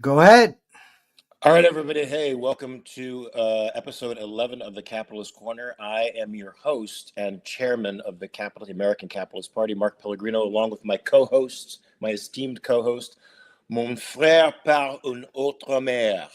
Go ahead. All right, everybody. Hey, welcome to episode 11 of the Capitalist Corner. I am your host and chairman of the American Capitalist Party, Mark Pellegrino, along with my co-hosts, my esteemed co-host, mon frère par une autre mère.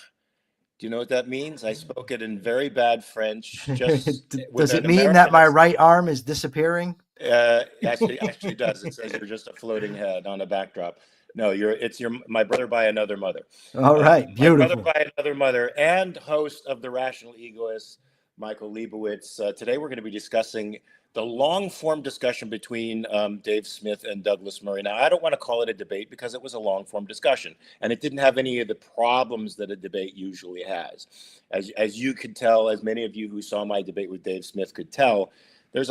Do you know what that means? I spoke it in very bad French, just with Does it an mean that American. my right arm is disappearing? Actually does. It says you're just a floating head on a backdrop. No, it's my brother by another mother. All right, My brother beautiful. by another mother and host of The Rational Egoist, Michael Liebowitz. Today we're going to be discussing the long-form discussion between Dave Smith and Douglas Murray. Now, I don't want to call it a debate because it was a long-form discussion, and it didn't have any of the problems that a debate usually has. As you could tell, as many of you who saw my debate with Dave Smith could tell, there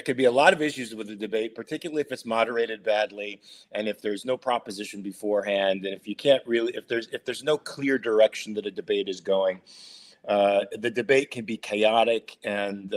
could be a lot of issues with the debate, particularly if it's moderated badly and if there's no proposition beforehand, and if you can't really, if there's no clear direction that a debate is going, the debate can be chaotic and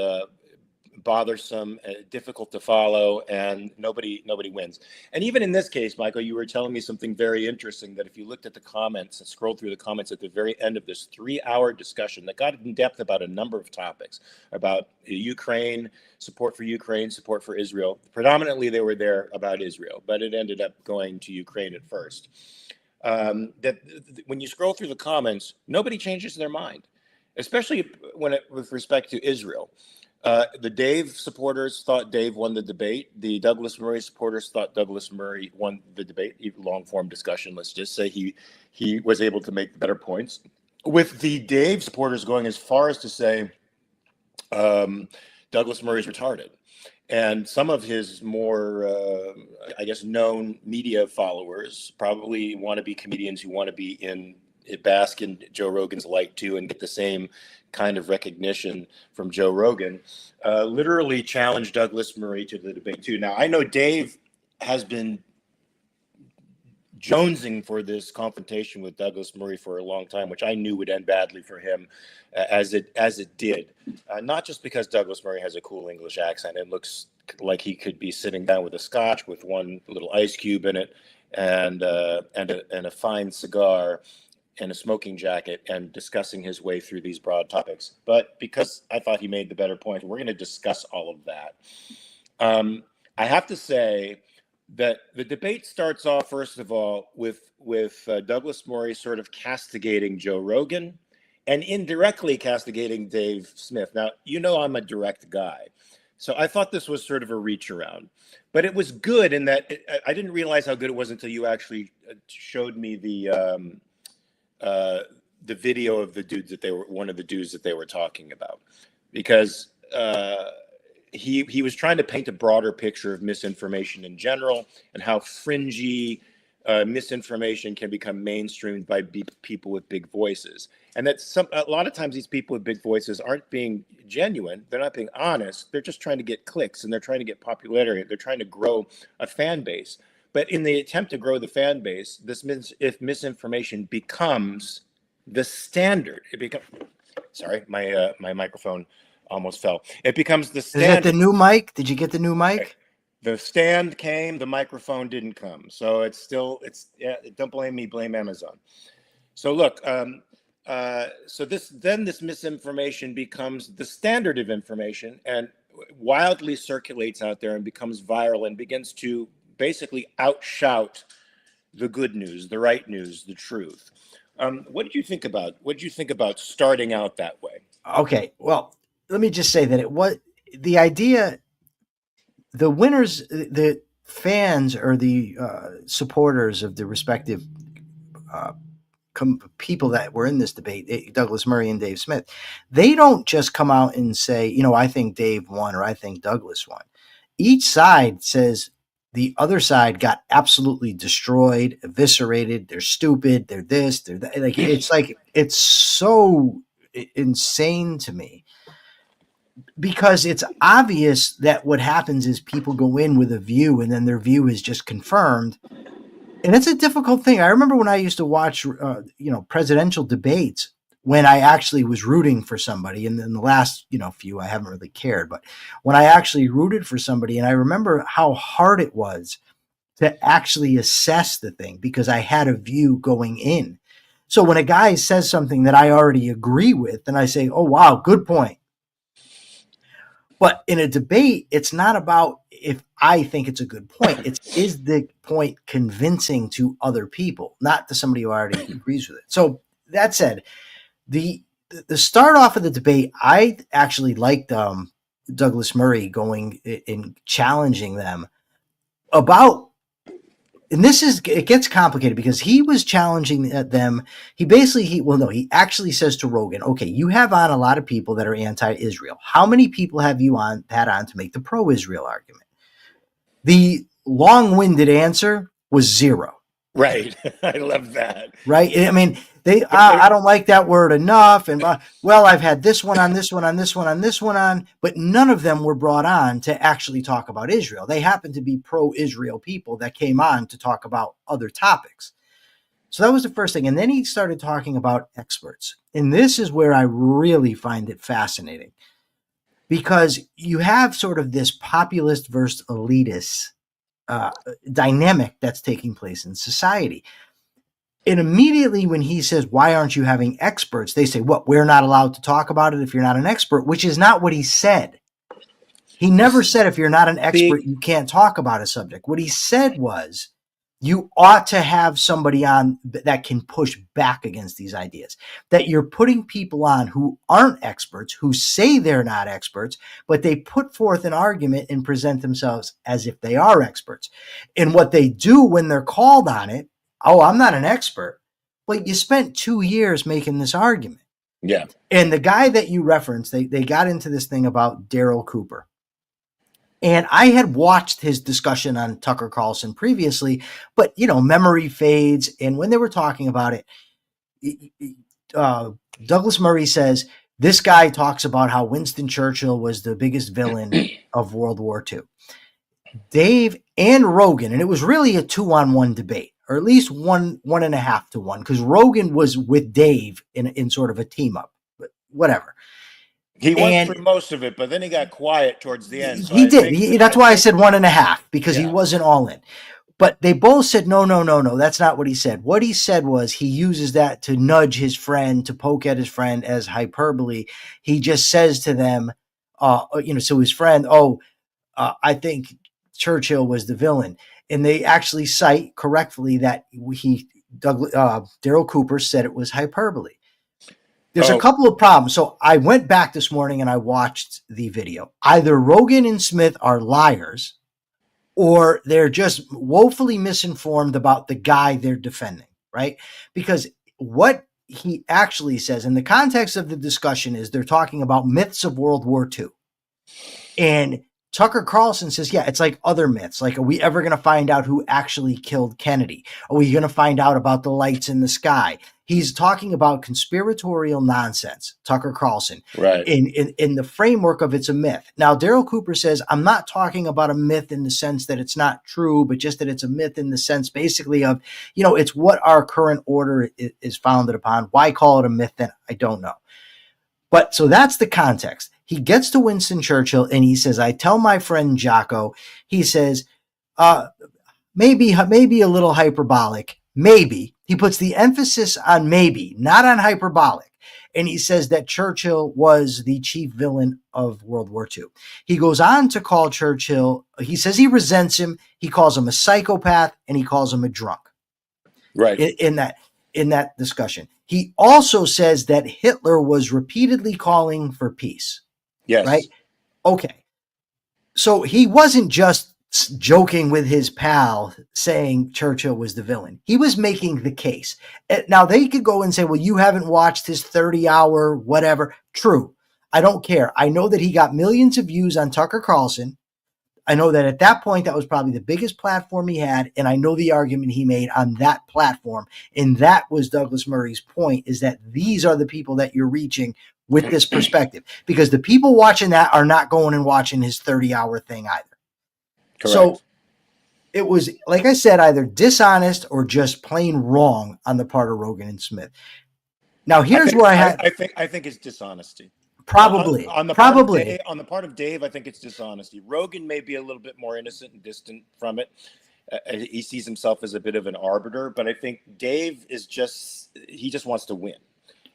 bothersome, difficult to follow, and nobody wins. And even in this case, Michael, you were telling me something very interesting, that if you looked at the comments and scrolled through the comments at the very end of this 3-hour discussion that got in depth about a number of topics, about Ukraine, support for Israel. Predominantly, they were there about Israel, but it ended up going to Ukraine at first. That when you scroll through the comments, nobody changes their mind, especially with respect to Israel. The Dave supporters thought Dave won the debate. The Douglas Murray supporters thought Douglas Murray won the debate. Long form discussion. Let's just say he was able to make better points. With the Dave supporters going as far as to say Douglas Murray's retarded, and some of his more, known media followers, probably wannabe comedians who want to be bask in Joe Rogan's light too and get the same kind of recognition from Joe Rogan, literally challenged Douglas Murray to the debate too. Now, I know Dave has been jonesing for this confrontation with Douglas Murray for a long time, which I knew would end badly for him, as it did. Not just because Douglas Murray has a cool English accent and looks like he could be sitting down with a scotch with one little ice cube in it and a fine cigar and a smoking jacket and discussing his way through these broad topics, but because I thought he made the better point, we're going to discuss all of that. I have to say that the debate starts off, first of all, with Douglas Murray sort of castigating Joe Rogan and indirectly castigating Dave Smith. Now, I'm a direct guy, so I thought this was sort of a reach around, but it was good in that I didn't realize how good it was until you actually showed me the video of the dudes one of the dudes that they were talking about, because he was trying to paint a broader picture of misinformation in general and how fringy misinformation can become mainstreamed by people with big voices, and that a lot of times these people with big voices aren't being genuine, they're not being honest, they're just trying to get clicks and they're trying to get popularity, they're trying to grow a fan base. But in the attempt to grow the fan base, if misinformation becomes the standard, sorry, my microphone almost fell. It becomes the standard. Is that the new mic? Did you get the new mic? The stand came, the microphone didn't come. So don't blame me, blame Amazon. So look, this misinformation becomes the standard of information and wildly circulates out there and becomes viral and begins to basically outshout the good news, the right news, the truth. What did you think about starting out that way? Okay, well, let me just say that it was the idea. The winners, the fans, or the supporters of the respective people that were in this debate, Douglas Murray and Dave Smith, they don't just come out and say, I think Dave won or I think Douglas won. Each side says the other side got absolutely destroyed, eviscerated. They're stupid. They're this. They're that. It's so insane to me, because it's obvious that what happens is people go in with a view and then their view is just confirmed. And it's a difficult thing. I remember when I used to watch, presidential debates, when I actually was rooting for somebody, and in the last, few, I haven't really cared, but when I actually rooted for somebody, and I remember how hard it was to actually assess the thing because I had a view going in. So when a guy says something that I already agree with, then I say, oh, wow, good point. But in a debate, it's not about if I think it's a good point. It's, is the point convincing to other people, not to somebody who already agrees with it. So that said, the start off of the debate, I actually liked Douglas Murray going and challenging them about, and it gets complicated because he was challenging them. He actually says to Rogan, okay, you have on a lot of people that are anti-Israel. How many people have you had on to make the pro-Israel argument? The long-winded answer was zero. Right. I love that. Right. I mean, I don't like that word enough. And well, I've had this one on this one on this one on this one on, but none of them were brought on to actually talk about Israel. They happened to be pro-Israel people that came on to talk about other topics. So that was the first thing. And then he started talking about experts. And this is where I really find it fascinating, because you have sort of this populist versus elitist dynamic that's taking place in society. And immediately when he says, why aren't you having experts? They say, what, we're not allowed to talk about it if you're not an expert, which is not what he said. He never said, if you're not an expert, you can't talk about a subject. What he said was, you ought to have somebody on that can push back against these ideas, that you're putting people on who aren't experts, who say they're not experts, but they put forth an argument and present themselves as if they are experts. And what they do when they're called on it, oh, I'm not an expert. But you spent 2 years making this argument. Yeah. And the guy that you referenced, they got into this thing about Daryl Cooper. And I had watched his discussion on Tucker Carlson previously, but, memory fades. And when they were talking about it, Douglas Murray says, this guy talks about how Winston Churchill was the biggest villain of World War II. Dave and Rogan, and it was really a 2-on-1 debate, or at least 1.5 to 1, because Rogan was with Dave in sort of a team up, but whatever. He went through most of it, but then he got quiet towards the end. So he did. That's why I said 1.5, because he wasn't all in. But they both said, no, that's not what he said. What he said was he uses that to nudge his friend, to poke at his friend as hyperbole. He just says to them, so his friend, I think Churchill was the villain. And they actually cite correctly that Daryl Cooper said it was hyperbole. There's a couple of problems. So I went back this morning and I watched the video. Either Rogan and Smith are liars, or they're just woefully misinformed about the guy they're defending, right? Because what he actually says in the context of the discussion is they're talking about myths of World War II. And Tucker Carlson says, yeah, it's like other myths. Like, are we ever going to find out who actually killed Kennedy? Are we going to find out about the lights in the sky? He's talking about conspiratorial nonsense, Tucker Carlson, right? In the framework of it's a myth. Now, Daryl Cooper says, I'm not talking about a myth in the sense that it's not true, but just that it's a myth in the sense basically of, it's what our current order is founded upon. Why call it a myth then? I don't know. But so that's the context. He gets to Winston Churchill and he says, I tell my friend Jocko, he says, maybe a little hyperbolic, maybe. He puts the emphasis on maybe, not on hyperbolic. And he says that Churchill was the chief villain of World War II. He goes on to call Churchill, he says he resents him. He calls him a psychopath and he calls him a drunk. Right. In that discussion. He also says that Hitler was repeatedly calling for peace. Yes. Right? Okay. So he wasn't just joking with his pal saying Churchill was the villain. He was making the case. Now they could go and say, well, you haven't watched his 30-hour whatever. True. I don't care. I know that he got millions of views on Tucker Carlson. I know that at that point, that was probably the biggest platform he had. And I know the argument he made on that platform. And that was Douglas Murray's point, is that these are the people that you're reaching with this perspective, because the people watching that are not going and watching his 30-hour thing either. Correct. So it was, like I said, either dishonest or just plain wrong on the part of Rogan and Smith. Now, here's where I think it's dishonesty. Probably. On the part of Dave, I think it's dishonesty. Rogan may be a little bit more innocent and distant from it. He sees himself as a bit of an arbiter, but I think Dave is he just wants to win.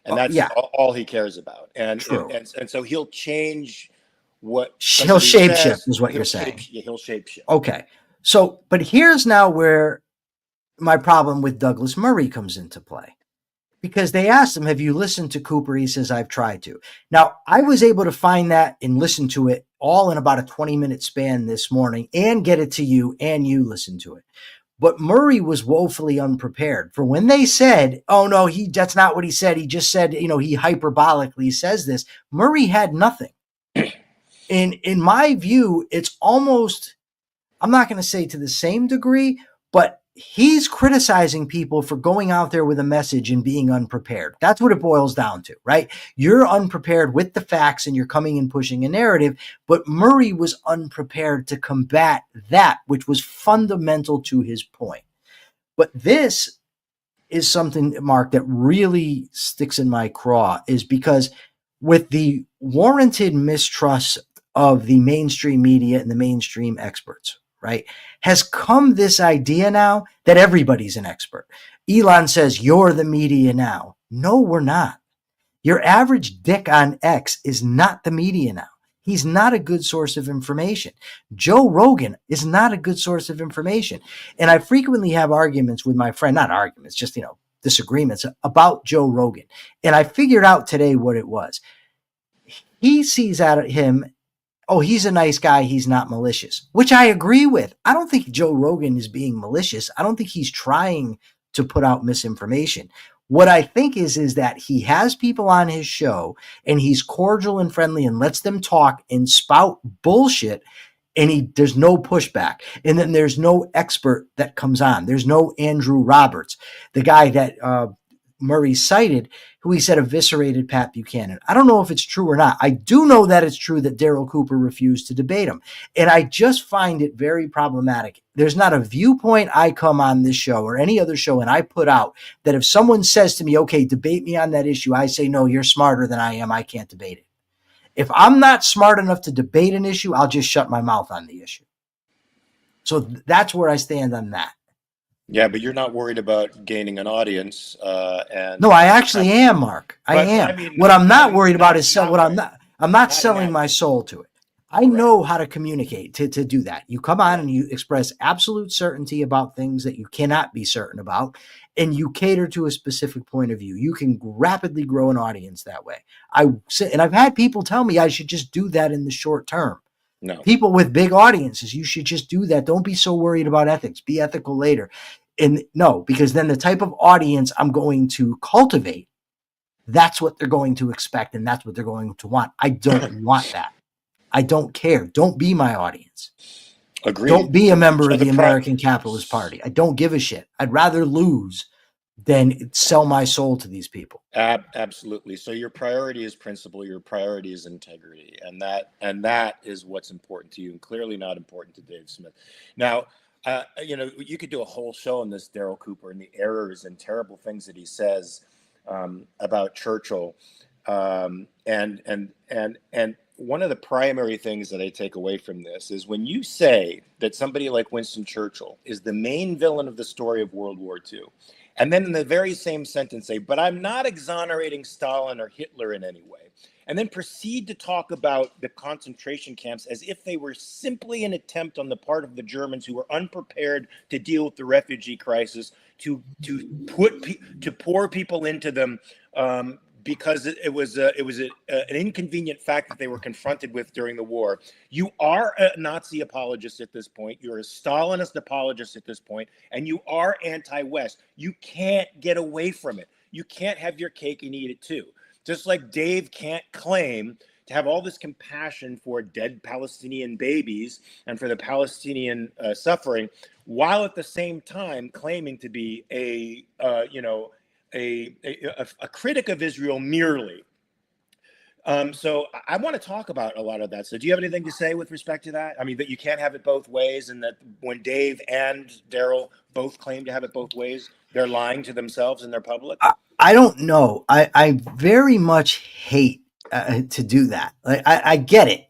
And that's Yeah, all he cares about. true. And so he'll change what He'll somebody shapeshift, says. is what you're saying. He'll shape shift. Okay. So, but here's now where my problem with Douglas Murray comes into play. Because they asked him, have you listened to Cooper? He says, I've tried to. Now, I was able to find that and listen to it all in about a 20-minute span this morning and get it to you, and you listen to it. But Murray was woefully unprepared for when they said, oh, no, that's not what he said. He just said, he hyperbolically says this. Murray had nothing. In my view, it's almost, I'm not going to say to the same degree, but he's criticizing people for going out there with a message and being unprepared. That's what it boils down to, right? You're unprepared with the facts and you're coming and pushing a narrative, but Murray was unprepared to combat that, which was fundamental to his point. But this is something, Mark, that really sticks in my craw, is because with the warranted mistrust of the mainstream media and the mainstream experts, right, has come this idea now that everybody's an expert. Elon says, you're the media now. No, we're not. Your average dick on X is not the media now. He's not a good source of information. Joe Rogan is not a good source of information. And I frequently have arguments with my friend, not arguments, just, disagreements about Joe Rogan. And I figured out today what it was. He sees out of him, oh, he's a nice guy, he's not malicious, which I agree with. I don't think Joe Rogan is being malicious. I don't think he's trying to put out misinformation. What I think is that he has people on his show and he's cordial and friendly and lets them talk and spout bullshit, and there's no pushback. And then there's no expert that comes on. There's no Andrew Roberts, the guy that Murray cited, who he said eviscerated Pat Buchanan. I don't know if it's true or not. I do know that it's true that Daryl Cooper refused to debate him. And I just find it very problematic. There's not a viewpoint I come on this show or any other show and I put out that if someone says to me, okay, debate me on that issue, I say, no, you're smarter than I am. I can't debate it. If I'm not smart enough to debate an issue, I'll just shut my mouth on the issue. So that's where I stand on that. Yeah, but you're not worried about gaining an audience. No, I actually am, Mark. I am. I mean, what I'm not worried about is I'm not selling my soul to it. I know how to communicate to do that. You come on and you express absolute certainty about things that you cannot be certain about, and you cater to a specific point of view. You can rapidly grow an audience that way. And I've had people tell me I should just do that in the short term. No. People with big audiences, you should just do that. Don't be so worried about ethics. Be ethical later. And no, because then the type of audience I'm going to cultivate, that's what they're going to expect and that's what they're going to want. I don't want that. I don't care. Don't be my audience. Agreed. Don't be a member of the American Capitalist Party. I don't give a shit. I'd rather lose than sell my soul to these people. Absolutely. So your priority is principle. Your priority is integrity, and that is what's important to you, and clearly not important to Dave Smith. Now, you could do a whole show on this Daryl Cooper and the errors and terrible things that he says about Churchill, and one of the primary things that I take away from this is when you say that somebody like Winston Churchill is the main villain of the story of World War II, and then in the very same sentence say, but I'm not exonerating Stalin or Hitler in any way, and then proceed to talk about the concentration camps as if they were simply an attempt on the part of the Germans who were unprepared to deal with the refugee crisis, to pour people into them because it was an inconvenient fact that they were confronted with during the war. You are a Nazi apologist at this point. You're a Stalinist apologist at this point, and you are anti-West. You can't get away from it. You can't have your cake and eat it too. Just like Dave can't claim to have all this compassion for dead Palestinian babies and for the Palestinian suffering, while at the same time claiming to be a critic of Israel merely. So I want to talk about a lot of that. So do you have anything to say with respect to that? I mean, that you can't have it both ways, and that when Dave and Daryl both claim to have it both ways, they're lying to themselves and their public? I don't know. I very much hate to do that. Like, I get it.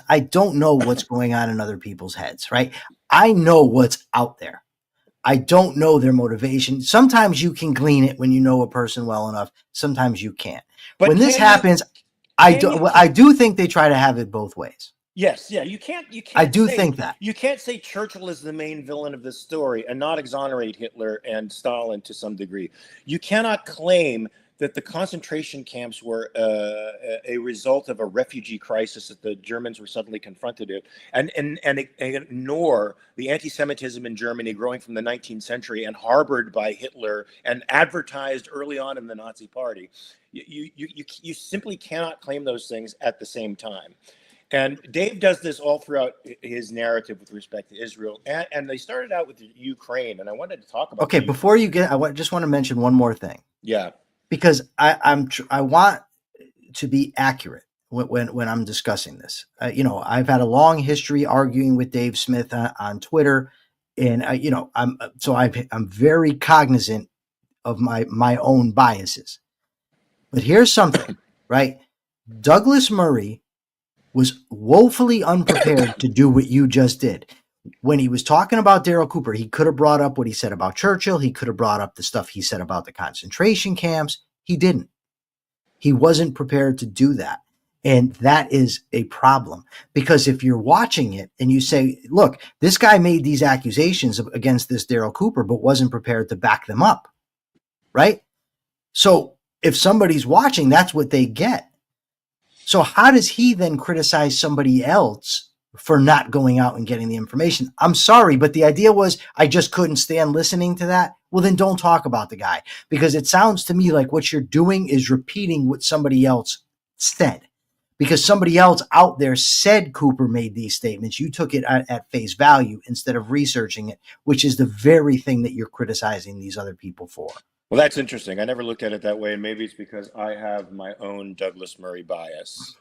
I don't know what's going on in other people's heads, right? I know what's out there. I don't know their motivation. Sometimes you can glean it when you know a person well enough. Sometimes you can't. But When this happens, can I do think they try to have it both ways. Yes, yeah, you I can't do say think that. you can't say Churchill is the main villain of this story and not exonerate Hitler and Stalin to some degree. You cannot claim that the concentration camps were a result of a refugee crisis that the Germans were suddenly confronted with, and ignore the anti-Semitism in Germany growing from the 19th century and harbored by Hitler and advertised early on in the Nazi Party. You simply cannot claim those things at the same time. And Dave does this all throughout his narrative with respect to Israel. And they started out with Ukraine. And I wanted to talk about Okay, before you get, just want to mention one more thing. Yeah. Because I want to be accurate when I'm discussing this. I've had a long history arguing with Dave Smith on Twitter, and I'm very cognizant of my own biases. But here's something, right? Douglas Murray was woefully unprepared to do what you just did. When he was talking about Daryl Cooper, he could have brought up what he said about Churchill. He could have brought up the stuff he said about the concentration camps. He didn't. He wasn't prepared to do that. And that is a problem, because if you're watching it and you say, look, this guy made these accusations against this Daryl Cooper, but wasn't prepared to back them up, right? So if somebody's watching, that's what they get. So how does he then criticize somebody else for not going out and getting the information? I'm sorry, but the idea was I just couldn't stand listening to that. Well, then don't talk about the guy, because it sounds to me like what you're doing is repeating what somebody else said, because somebody else out there said Cooper made these statements. You took it at face value instead of researching it, which is the very thing that you're criticizing these other people for. Well, that's interesting. I never looked at it that way, and maybe it's because I have my own Douglas Murray bias.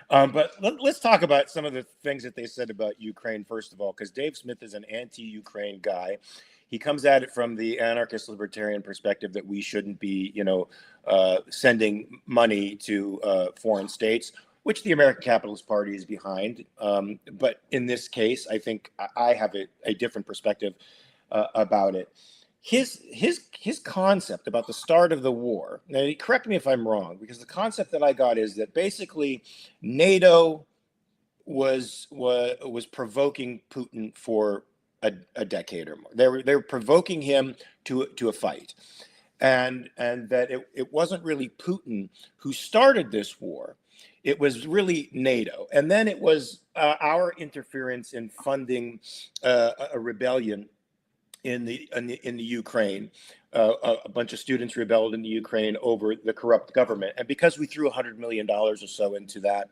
But let's talk about some of the things that they said about Ukraine, first of all, because Dave Smith is an anti-Ukraine guy. He comes at it from the anarchist libertarian perspective that we shouldn't be, sending money to foreign states, which the American Capitalist Party is behind. But in this case, I think I have a different perspective about it. His concept about the start of the war. Now, correct me if I'm wrong, because the concept that I got is that basically NATO was provoking Putin for a decade or more. They were provoking him to a fight, and that it wasn't really Putin who started this war. It was really NATO, and then it was our interference in funding a rebellion in the Ukraine. A bunch of students rebelled in the Ukraine over the corrupt government, and because we threw $100 million or so into that,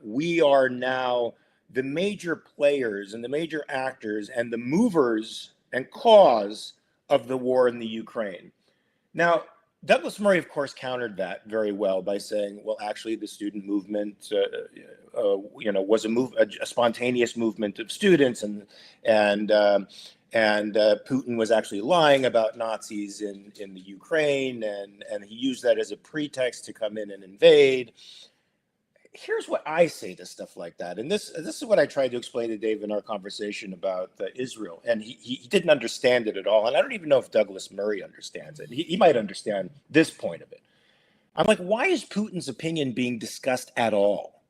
we are now the major players and the major actors and the movers and cause of the war in the Ukraine. Now, Douglas Murray, of course, countered that very well by saying, well, actually, the student movement, was a spontaneous movement of students, and Putin was actually lying about Nazis in the Ukraine, and he used that as a pretext to come in and invade. Here's what I say to stuff like that, and this is what I tried to explain to Dave in our conversation about Israel, and he didn't understand it at all, and I don't even know if Douglas Murray understands it. He might understand this point of it. I'm like, why is Putin's opinion being discussed at all?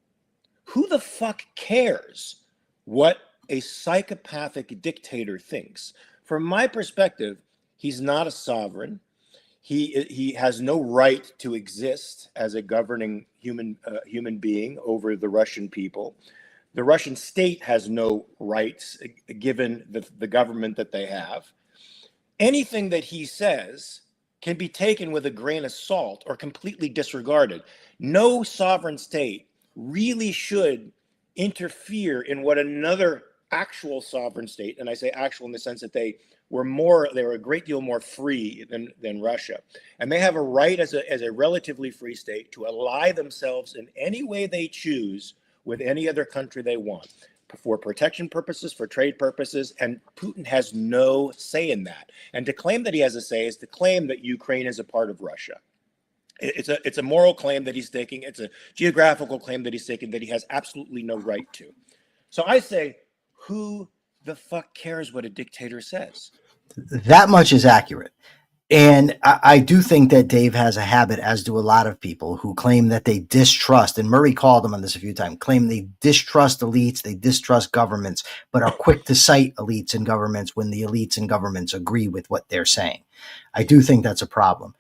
Who the fuck cares what a psychopathic dictator thinks? From my perspective, he's not a sovereign. He has no right to exist as a governing human being over the Russian people. The Russian state has no rights given the government that they have. Anything that he says can be taken with a grain of salt or completely disregarded. No sovereign state really should interfere in what another actual sovereign state, and I say actual in the sense that they were a great deal more free than Russia, and they have a right as a relatively free state to ally themselves in any way they choose with any other country they want, for protection purposes, for trade purposes, and Putin has no say in that. And to claim that he has a say is to claim that Ukraine is a part of Russia. It's a moral claim that he's taking. It's a geographical claim that he's taking that he has absolutely no right to. So I say, who the fuck cares what a dictator says? That much is accurate. And I do think that Dave has a habit, as do a lot of people, who claim that they distrust, and Murray called him on this a few times, claim they distrust elites, they distrust governments, but are quick to cite elites and governments when the elites and governments agree with what they're saying. I do think that's a problem.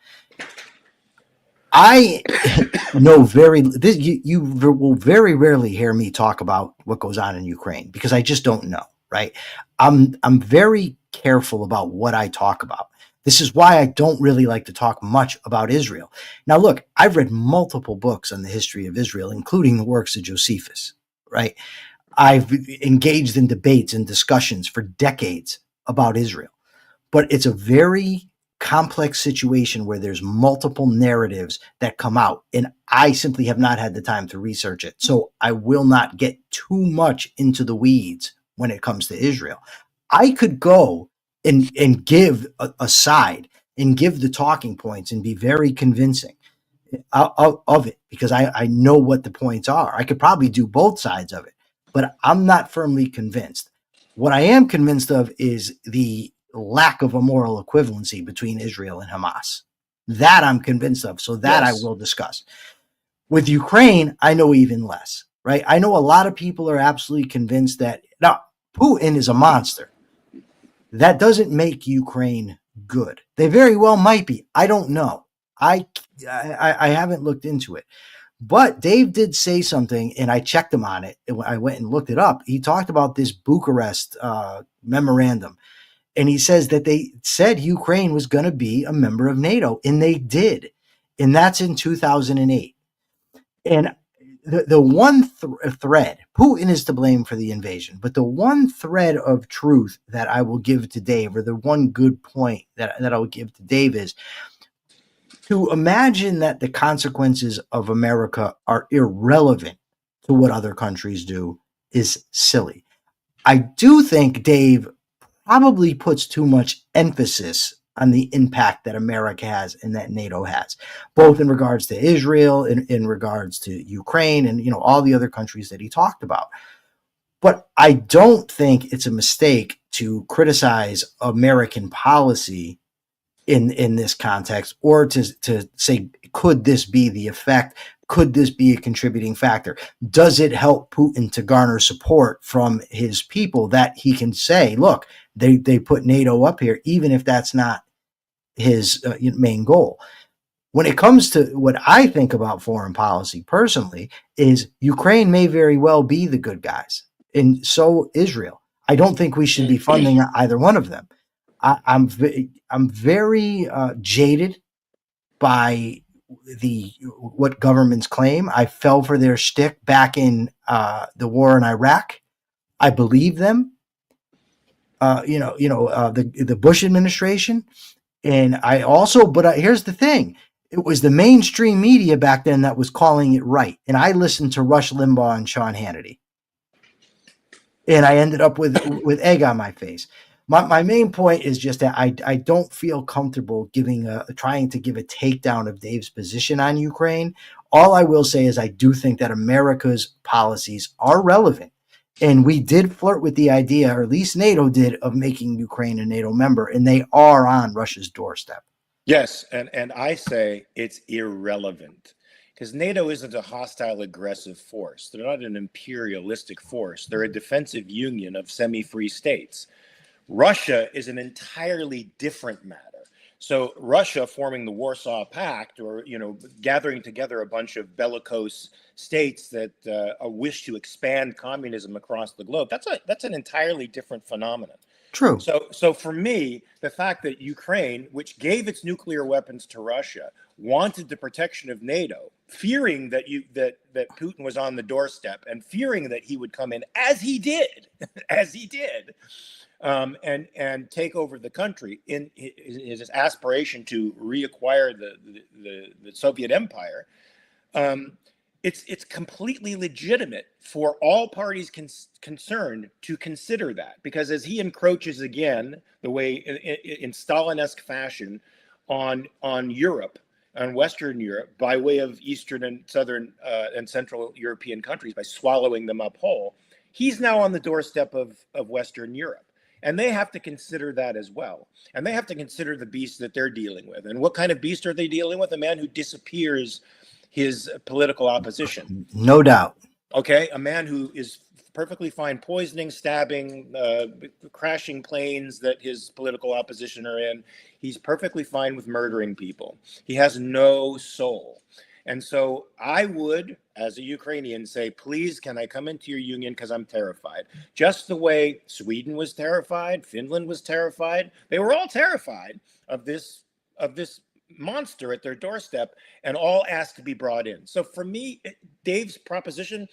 I know you will very rarely hear me talk about what goes on in Ukraine because I just don't know, right? I'm very careful about what I talk about. This is why I don't really like to talk much about Israel. Now, look, I've read multiple books on the history of Israel, including the works of Josephus, right? I've engaged in debates and discussions for decades about Israel, but it's a very complex situation where there's multiple narratives that come out, and I simply have not had the time to research it. So I will not get too much into the weeds when it comes to Israel. I could go and give a side and give the talking points and be very convincing of it because I know what the points are. I could probably do both sides of it, but I'm not firmly convinced. What I am convinced of is the lack of a moral equivalency between Israel and Hamas. That I'm convinced of. So that I will discuss. With Ukraine, I know even less, right? I know a lot of people are absolutely convinced that now Putin is a monster. That doesn't make Ukraine good. They very well might be. I don't know. I haven't looked into it. But Dave did say something, and I checked him on it. I went and looked it up. He talked about this Bucharest memorandum. And he says that they said Ukraine was going to be a member of NATO, and they did. And that's in 2008. And the one thread, Putin is to blame for the invasion, but the one thread of truth that I will give to Dave, or the one good point that I will give to Dave, is to imagine that the consequences of America are irrelevant to what other countries do is silly. I do think Dave probably puts too much emphasis on the impact that America has and that NATO has, both in regards to Israel, in regards to Ukraine, and all the other countries that he talked about. But I don't think it's a mistake to criticize American policy in this context, or to say, could this be the effect? Could this be a contributing factor? Does it help Putin to garner support from his people that he can say, look, they put NATO up here, even if that's not his main goal? When it comes to what I think about foreign policy personally, is Ukraine may very well be the good guys, and so Israel. I don't think we should be funding either one of them. I'm very jaded by what governments claim. I fell for their shtick back in the war in Iraq. I believe them. The Bush administration, and I also. But here's the thing: it was the mainstream media back then that was calling it right, and I listened to Rush Limbaugh and Sean Hannity, and I ended up with egg on my face. My main point is just that I don't feel comfortable trying to give a takedown of Dave's position on Ukraine. All I will say is I do think that America's policies are relevant. And we did flirt with the idea, or at least NATO did, of making Ukraine a NATO member, and they are on Russia's doorstep. Yes, and I say it's irrelevant. Because NATO isn't a hostile, aggressive force. They're not an imperialistic force. They're a defensive union of semi-free states. Russia is an entirely different matter. So Russia forming the Warsaw Pact, or gathering together a bunch of bellicose states that wish to expand communism across the globe, that's an entirely different phenomenon. True. So for me, the fact that Ukraine, which gave its nuclear weapons to Russia, wanted the protection of NATO, fearing that Putin was on the doorstep, and fearing that he would come in as he did, and take over the country in his aspiration to reacquire the Soviet Empire. It's completely legitimate for all parties concerned to consider that, because as he encroaches again, the way in Stalin-esque fashion, on Europe, on Western Europe, by way of Eastern and Southern and Central European countries, by swallowing them up whole, He's now on the doorstep of Western Europe. And they have to consider that as well. And they have to consider the beast that they're dealing with. And what kind of beast are they dealing with? A man who disappears his political opposition. No doubt. Okay, a man who is perfectly fine poisoning, stabbing, crashing planes that his political opposition are in. He's perfectly fine with murdering people. He has no soul. And so I would, as a Ukrainian, say, please, can I come into your union because I'm terrified? Just the way Sweden was terrified, Finland was terrified. They were all terrified of this monster at their doorstep, and all asked to be brought in. So for me, Dave's proposition,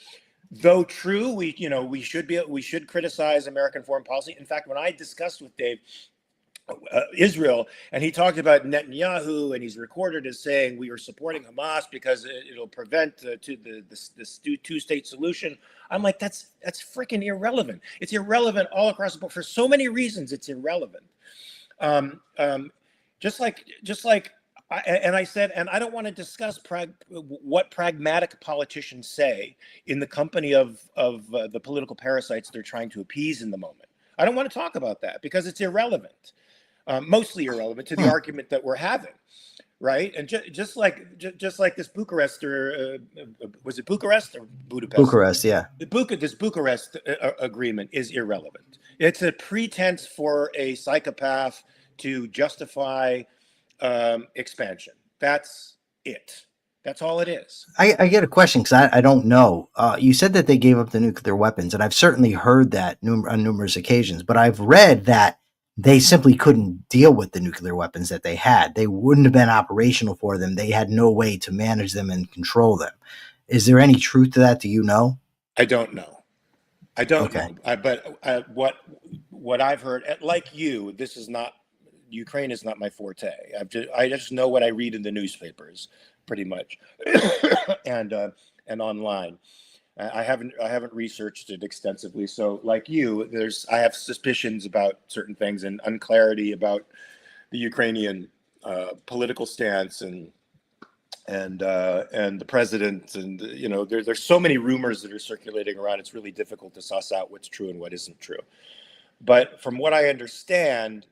though true, we should criticize American foreign policy. In fact, when I discussed with Dave Israel, and he talked about Netanyahu, and he's recorded as saying we are supporting Hamas because it'll prevent the two-state solution. I'm like, that's freaking irrelevant. It's irrelevant all across the board for so many reasons. It's irrelevant. Just like. I said, and I don't want to discuss what pragmatic politicians say in the company of the political parasites they're trying to appease in the moment. I don't want to talk about that because it's irrelevant, mostly irrelevant to the argument that we're having, right? And just like this Bucharest, or was it Bucharest or Budapest? Bucharest, yeah. This Bucharest agreement is irrelevant. It's a pretense for a psychopath to justify expansion. That's it. That's all it is. I get a question because I don't know. You said that they gave up the nuclear weapons, and I've certainly heard that on numerous occasions, but I've read that they simply couldn't deal with the nuclear weapons that they had. They wouldn't have been operational for them. They had no way to manage them and control them. Is there any truth to that? Do you know? I don't know. I don't know. But what I've heard, like you, Ukraine is not my forte. I just know what I read in the newspapers, pretty much, and online. I haven't researched it extensively. So, like you, I have suspicions about certain things and unclarity about the Ukrainian political stance and the president, and there's so many rumors that are circulating around. It's really difficult to suss out what's true and what isn't true. But from what I understand,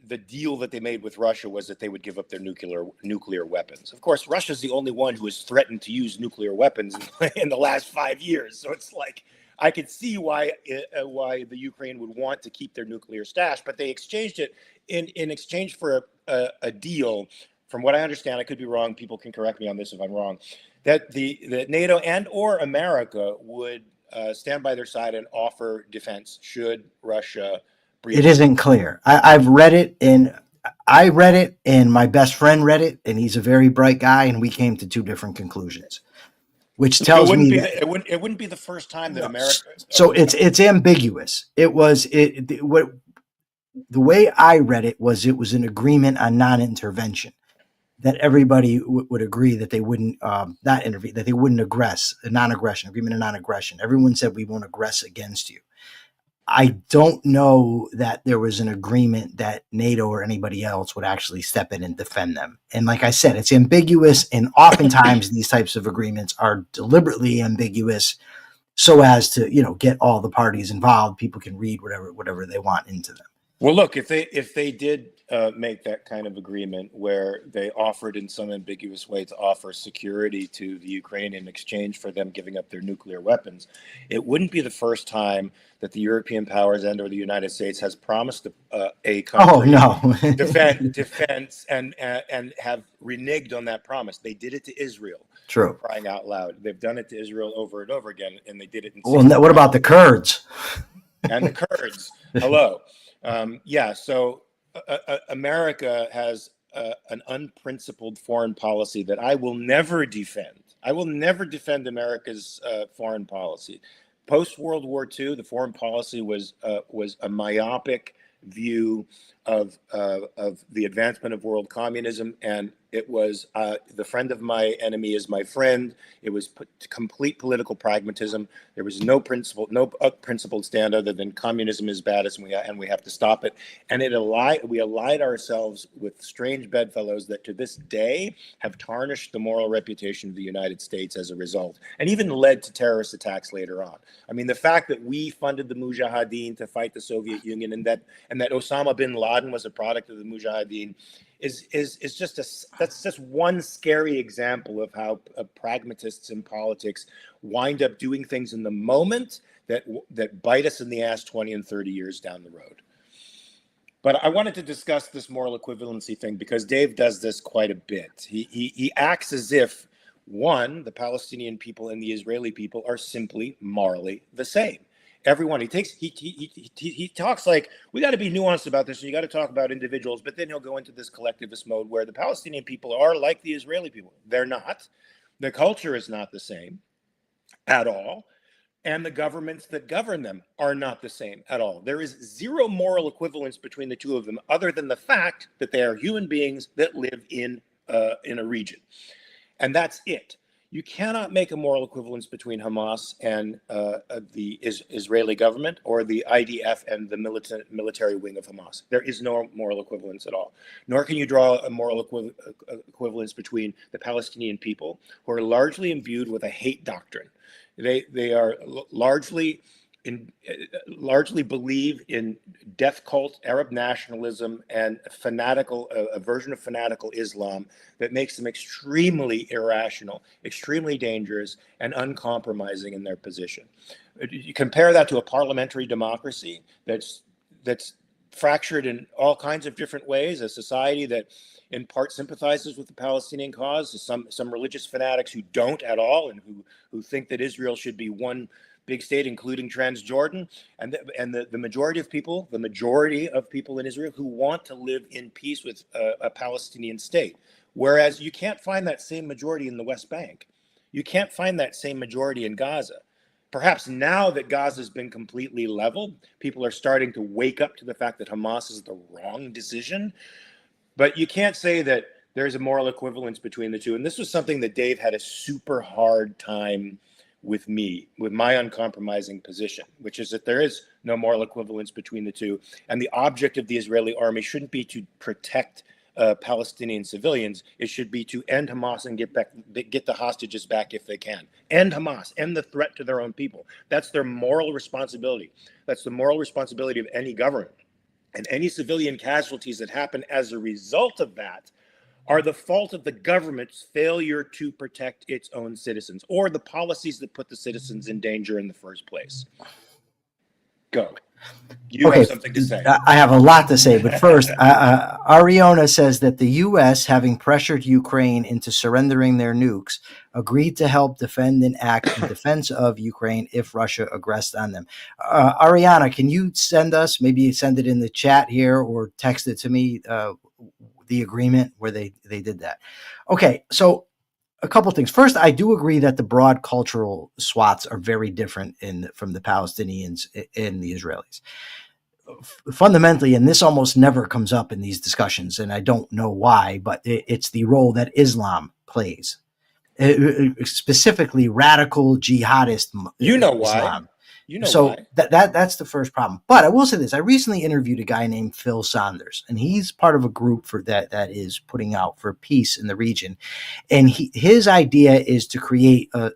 the deal that they made with Russia was that they would give up their nuclear weapons. Of course, Russia's the only one who has threatened to use nuclear weapons in the last 5 years. So it's like, I could see why the Ukraine would want to keep their nuclear stash, but they exchanged it in exchange for a deal. From what I understand, I could be wrong. People can correct me on this if I'm wrong. That NATO and or America would stand by their side and offer defense should Russia. It isn't clear. I've read it, and I read it, and my best friend read it, and he's a very bright guy, and we came to two different conclusions, which tells me that it wouldn't be the first time that America. So it's ambiguous. The way I read it was an agreement on non-intervention, that everybody would agree that they wouldn't not intervene, that they wouldn't aggress, a non-aggression agreement of non-aggression. Everyone said we won't aggress against you. I don't know that there was an agreement that NATO or anybody else would actually step in and defend them. And like I said, it's ambiguous, and oftentimes these types of agreements are deliberately ambiguous so as to, get all the parties involved. People can read whatever they want into them. Well, look, if they did make that kind of agreement where they offered in some ambiguous way to offer security to the Ukraine in exchange for them giving up their nuclear weapons, it wouldn't be the first time that the European powers and or the United States has promised a country defense and have reneged on that promise. They did it to Israel. True. Crying out loud. They've done it to Israel over and over again, and they did it in what about the Kurds? And the Kurds. Hello. So America has an unprincipled foreign policy that I will never defend. I will never defend America's foreign policy. Post World War II, the foreign policy was a myopic view of the advancement of world communism, and it was the friend of my enemy is my friend. It was complete political pragmatism. There was no principled stand other than communism is bad, and we have to stop it. And we allied ourselves with strange bedfellows that to this day have tarnished the moral reputation of the United States as a result, and even led to terrorist attacks later on. I mean, the fact that we funded the Mujahideen to fight the Soviet Union, and that Osama bin Laden was a product of the Mujahideen, is just one scary example of how pragmatists in politics wind up doing things in the moment that bite us in the ass 20 and 30 years down the road. But I wanted to discuss this moral equivalency thing because Dave does this quite a bit. He acts as if, one, the Palestinian people and the Israeli people are simply morally the same. Everyone he talks like we got to be nuanced about this, and you got to talk about individuals, but then he'll go into this collectivist mode where the Palestinian people are like the Israeli people. They're not. The culture is not the same at all, and the governments that govern them are not the same at all. There is zero moral equivalence between the two of them, other than the fact that they are human beings that live in a region, and that's it. You cannot make a moral equivalence between Hamas and the Israeli government, or the IDF and the military wing of Hamas. There is no moral equivalence at all. Nor can you draw a moral equivalence between the Palestinian people, who are largely imbued with a hate doctrine. They are largely believe in death cult, Arab nationalism, and a version of fanatical Islam that makes them extremely irrational, extremely dangerous, and uncompromising in their position. You compare that to a parliamentary democracy that's fractured in all kinds of different ways, a society that in part sympathizes with the Palestinian cause, some religious fanatics who don't at all, and who think that Israel should be one big state, including Transjordan, and the majority of people in Israel who want to live in peace with a Palestinian state. Whereas you can't find that same majority in the West Bank. You can't find that same majority in Gaza. Perhaps now that Gaza has been completely leveled, people are starting to wake up to the fact that Hamas is the wrong decision. But you can't say that there's a moral equivalence between the two. And this was something that Dave had a super hard time with my uncompromising position, which is that there is no moral equivalence between the two. And the object of the Israeli army shouldn't be to protect Palestinian civilians. It should be to end Hamas and get the hostages back if they can. End Hamas, end the threat to their own people. That's their moral responsibility. That's the moral responsibility of any government. And any civilian casualties that happen as a result of that are the fault of the government's failure to protect its own citizens, or the policies that put the citizens in danger in the first place. Go. You have something to say. I have a lot to say, but first, Ariona says that the U.S., having pressured Ukraine into surrendering their nukes, agreed to help defend and act in defense of Ukraine if Russia aggressed on them. Ariana, can you send it in the chat here or text it to me, the agreement where they did that? Okay, so a couple things. First, I do agree that the broad cultural swaths are very different from the Palestinians and the Israelis. Fundamentally, and this almost never comes up in these discussions, and I don't know why, but it's the role that Islam plays, specifically radical jihadist Islam. You know why. That's the first problem. But I will say this: I recently interviewed a guy named Phil Saunders, and he's part of a group that is putting out for peace in the region. And his idea is to create a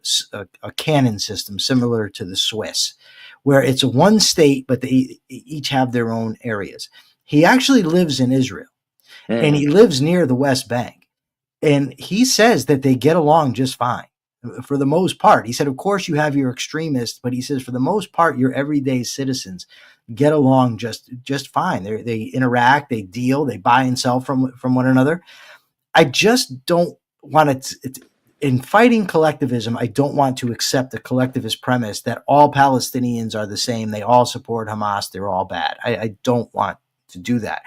canon system similar to the Swiss, where it's one state, but they each have their own areas. He actually lives in Israel, and he lives near the West Bank, and he says that they get along just fine. For the most part, he said, of course you have your extremists, but he says for the most part, your everyday citizens get along just fine. They interact, they deal, they buy and sell from one another. I just don't want to, in fighting collectivism, I don't want to accept the collectivist premise that all Palestinians are the same. They all support Hamas. They're all bad. I don't want to do that.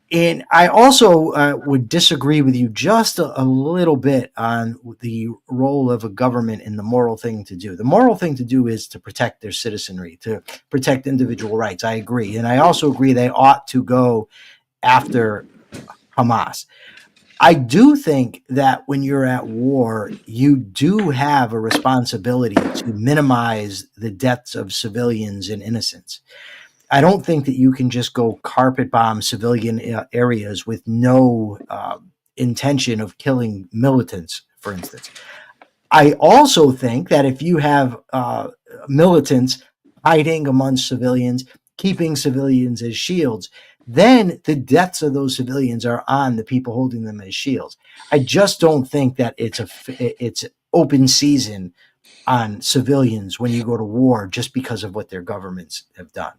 And I also would disagree with you just a little bit on the role of a government and the moral thing to do. The moral thing to do is to protect their citizenry, to protect individual rights. I agree. And I also agree they ought to go after Hamas. I do think that when you're at war, you do have a responsibility to minimize the deaths of civilians and innocents. I don't think that you can just go carpet bomb civilian areas with no intention of killing militants, for instance. I also think that if you have militants hiding amongst civilians, keeping civilians as shields, then the deaths of those civilians are on the people holding them as shields. I just don't think that it's open season on civilians when you go to war just because of what their governments have done.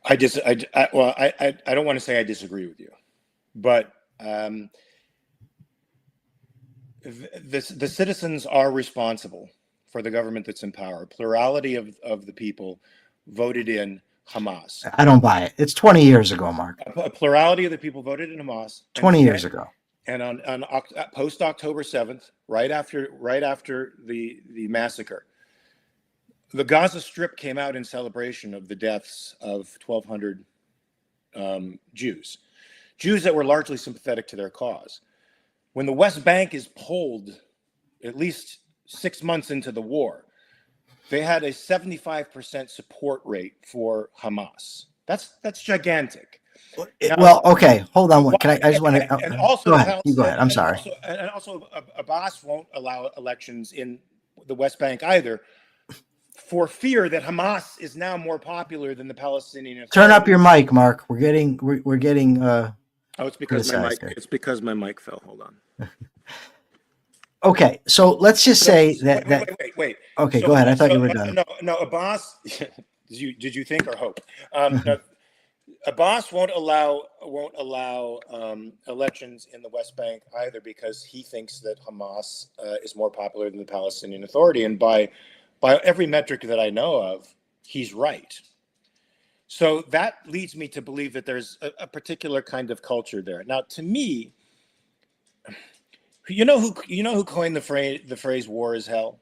I don't want to say I disagree with you, but the citizens are responsible for the government that's in power. A plurality of the people voted in Hamas. I don't buy it. It's 20 years ago, Mark. A plurality of the people voted in Hamas. 20 years ago. And on post October 7th, right after the massacre, the Gaza Strip came out in celebration of the deaths of 1,200 Jews that were largely sympathetic to their cause. When the West Bank is polled, at least 6 months into the war, they had a 75% support rate for Hamas. That's gigantic. Well, okay, hold on. Can I just want to. And also, go ahead. You go ahead. I'm sorry. And also, Abbas won't allow elections in the West Bank either, for fear that Hamas is now more popular than the Palestinian Authority. Turn up your mic, Mark. We're getting. It's because my mic. It's because my mic fell. Hold on. Okay, so let's just say that. Wait. Okay, go ahead. I thought you were done. No, Abbas. Did you think or hope? No, Abbas won't allow elections in the West Bank either, because he thinks that Hamas is more popular than the Palestinian Authority, and by every metric that I know of, he's right. So that leads me to believe that there's a particular kind of culture there. Now, to me, you know who coined the phrase "war is hell"?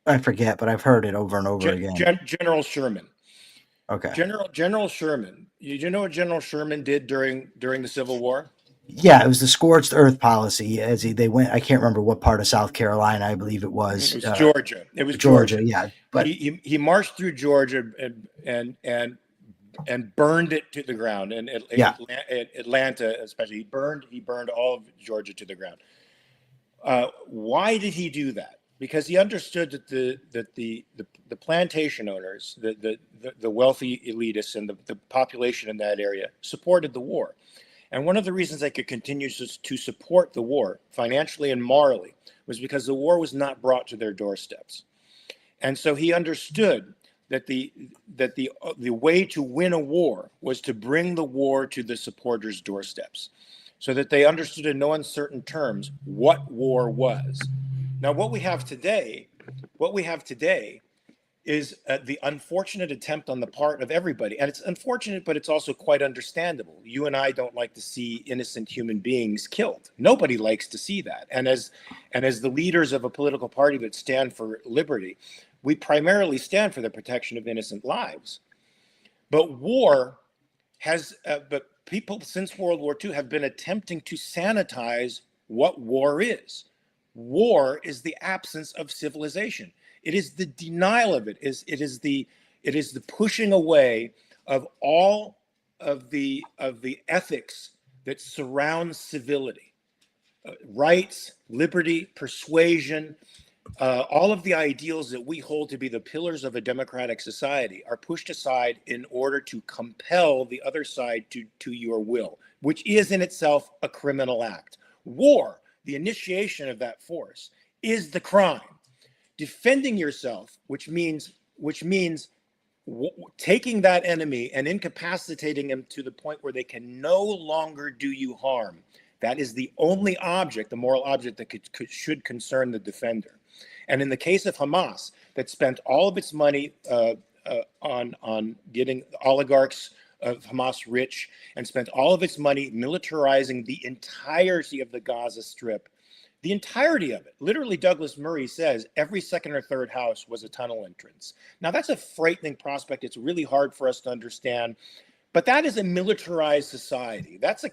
I forget, but I've heard it over and over again. General Sherman. Okay. General Sherman. You know what General Sherman did during the Civil War? Yeah, it was the scorched earth policy. As they went, I can't remember what part of South Carolina, I believe it was. It was Georgia. It was Georgia. Yeah, but he marched through Georgia and burned it to the ground. And Atlanta, especially, he burned all of Georgia to the ground. Why did he do that? Because he understood that the plantation owners, the wealthy elitists, and the population in that area supported the war. And one of the reasons they could continue to support the war financially and morally was because the war was not brought to their doorsteps. And so he understood that the way to win a war was to bring the war to the supporters' doorsteps, so that they understood in no uncertain terms what war was. Now, what we have today is the unfortunate attempt on the part of everybody. And it's unfortunate, but it's also quite understandable. You and I don't like to see innocent human beings killed. Nobody likes to see that. And as the leaders of a political party that stand for liberty, we primarily stand for the protection of innocent lives. But but people since World War II have been attempting to sanitize what war is. War is the absence of civilization. It is the denial of it. It is the pushing away of all of the ethics that surround civility, rights, liberty, persuasion. All of the ideals that we hold to be the pillars of a democratic society are pushed aside in order to compel the other side to your will, which is in itself a criminal act. War, the initiation of that force, is the crime. Defending yourself, which means taking that enemy and incapacitating him to the point where they can no longer do you harm. That is the only object, the moral object, that should concern the defender. And in the case of Hamas, that spent all of its money on getting oligarchs of Hamas rich, and spent all of its money militarizing the entirety of the Gaza Strip, the entirety of it. Literally, Douglas Murray says every second or third house was a tunnel entrance. Now, that's a frightening prospect. It's really hard for us to understand, But that is a militarized society. That's an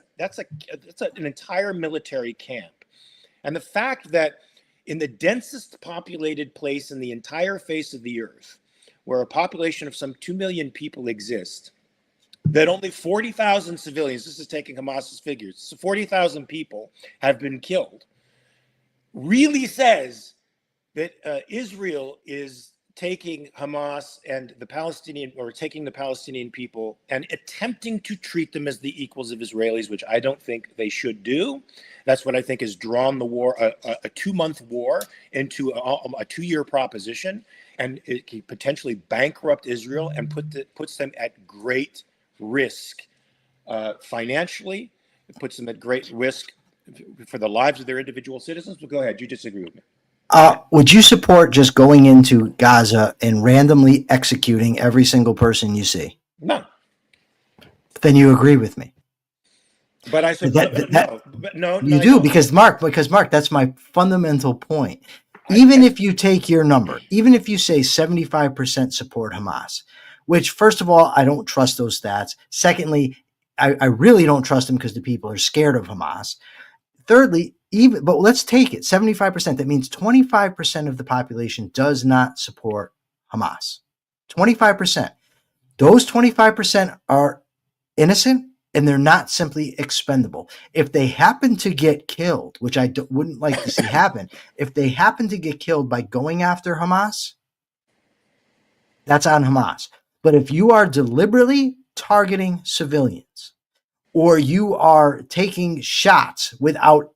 entire military camp. And the fact that in the densest populated place in the entire face of the earth, where a population of some 2 million people exist, that only 40,000 civilians, this is taking Hamas's figures, so 40,000 people have been killed, really says that Israel is taking Hamas and the Palestinian, or taking the Palestinian people and attempting to treat them as the equals of Israelis, which I don't think they should do. That's what I think has drawn the war, a 2-month war, into a 2-year proposition, and it can potentially bankrupt Israel and puts them at great risk financially. It puts them at great risk for the lives of their individual citizens. But go ahead, you disagree with me. Would you support just going into Gaza and randomly executing every single person you see? No. Then you agree with me. But I said no. You do, because Mark, that's my fundamental point. Even if you take your number, even if you say 75% support Hamas, which, first of all, I don't trust those stats. Secondly, I really don't trust them because the people are scared of Hamas. Thirdly, but let's take it 75%. That means 25% of the population does not support Hamas. 25%. Those 25% are innocent, and they're not simply expendable. If they happen to get killed, which I wouldn't like to see happen, if they happen to get killed by going after Hamas, that's on Hamas. But if you are deliberately targeting civilians, or you are taking shots without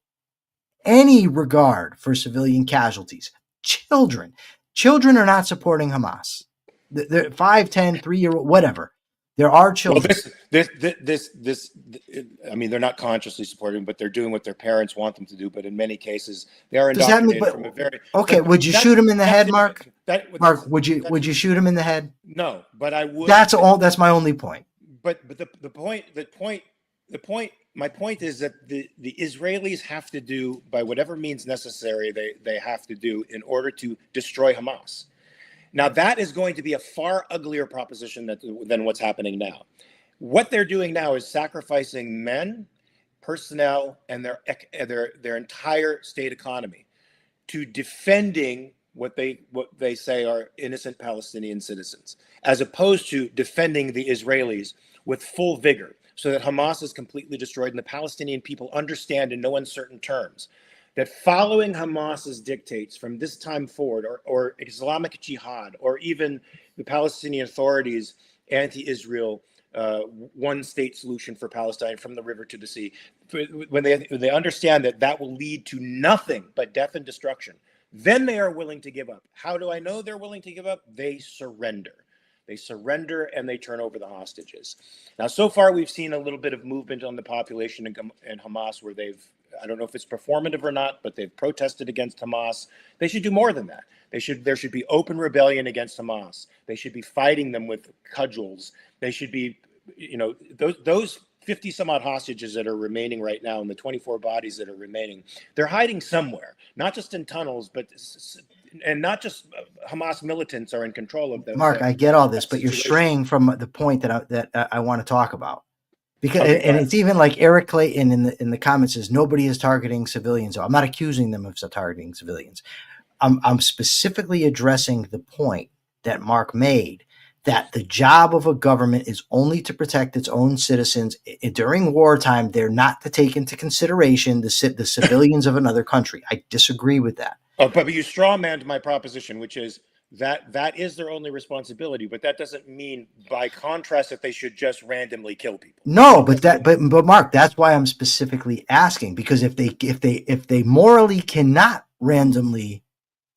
any regard for civilian casualties, children are not supporting Hamas. They're 5, 10, 3-year-old, whatever. There are children. Well, I mean, they're not consciously supporting, but they're doing what their parents want them to do. But in many cases, they are indoctrinated from a very. Okay, would you shoot him in the head, Mark? Mark, would you shoot him in the head? No, but I would. That's my only point. But my point is that the Israelis have to do, by whatever means necessary, they have to do in order to destroy Hamas. Now, that is going to be a far uglier proposition than what's happening now. What they're doing now is sacrificing men, personnel, and their entire state economy to defending what they say are innocent Palestinian citizens, as opposed to defending the Israelis with full vigor, so that Hamas is completely destroyed and the Palestinian people understand in no uncertain terms that following Hamas's dictates from this time forward, or Islamic Jihad, or even the Palestinian Authorities' anti-Israel one-state solution for Palestine from the river to the sea, when they understand that will lead to nothing but death and destruction, then they are willing to give up. How do I know they're willing to give up? They surrender. They surrender and they turn over the hostages. Now, so far, we've seen a little bit of movement on the population in Hamas, where I don't know if it's performative or not, but they've protested against Hamas. They should do more than that. There should be open rebellion against Hamas. They should be fighting them with cudgels. They should be, those 50 some odd hostages that are remaining right now, and the 24 bodies that are remaining, they're hiding somewhere, not just in tunnels, and not just Hamas militants are in control of them. Mark, I get all this, but you're straying from the point that I want to talk about. Because and it's even like Eric Clayton in the comments says nobody is targeting civilians. I'm not accusing them of targeting civilians. I'm specifically addressing the point that Mark made, that the job of a government is only to protect its own citizens. During wartime, they're not to take into consideration the civilians of another country. I disagree with that. Oh, but you strawmanned my proposition, which is that is their only responsibility. But that doesn't mean, by contrast, that they should just randomly kill people. No, but Mark, that's why I'm specifically asking, because if they morally cannot randomly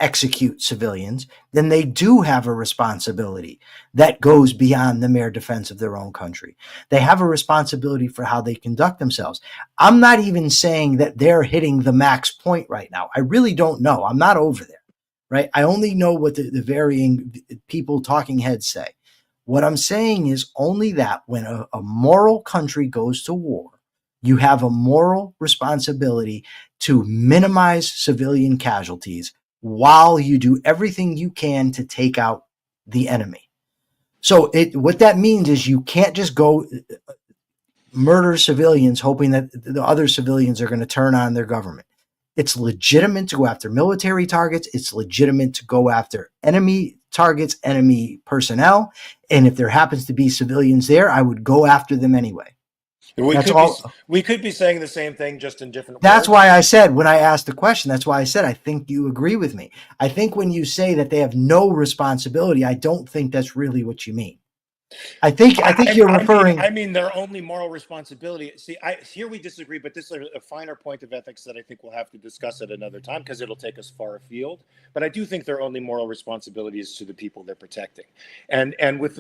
execute civilians, then they do have a responsibility that goes beyond the mere defense of their own country. They have a responsibility for how they conduct themselves. I'm not even saying that they're hitting the max point right now. I really don't know. I'm not over there, right? I only know what the varying people, talking heads, say. What I'm saying is only that when a moral country goes to war, you have a moral responsibility to minimize civilian casualties while you do everything you can to take out the enemy. So what that means is you can't just go murder civilians hoping that the other civilians are going to turn on their government. It's legitimate to go after military targets. It's legitimate to go after enemy targets, enemy personnel. And if there happens to be civilians there, I would go after them anyway. We could be saying the same thing, just in different That's words. why I said, when I asked the question, that's why I said, I think you agree with me. I think when you say that they have no responsibility, I don't think that's really what you mean. I think you're referring. I mean, their only moral responsibility. See, here we disagree, but this is a finer point of ethics that I think we'll have to discuss at another time, because it'll take us far afield. But I do think their only moral responsibility is to the people they're protecting, and with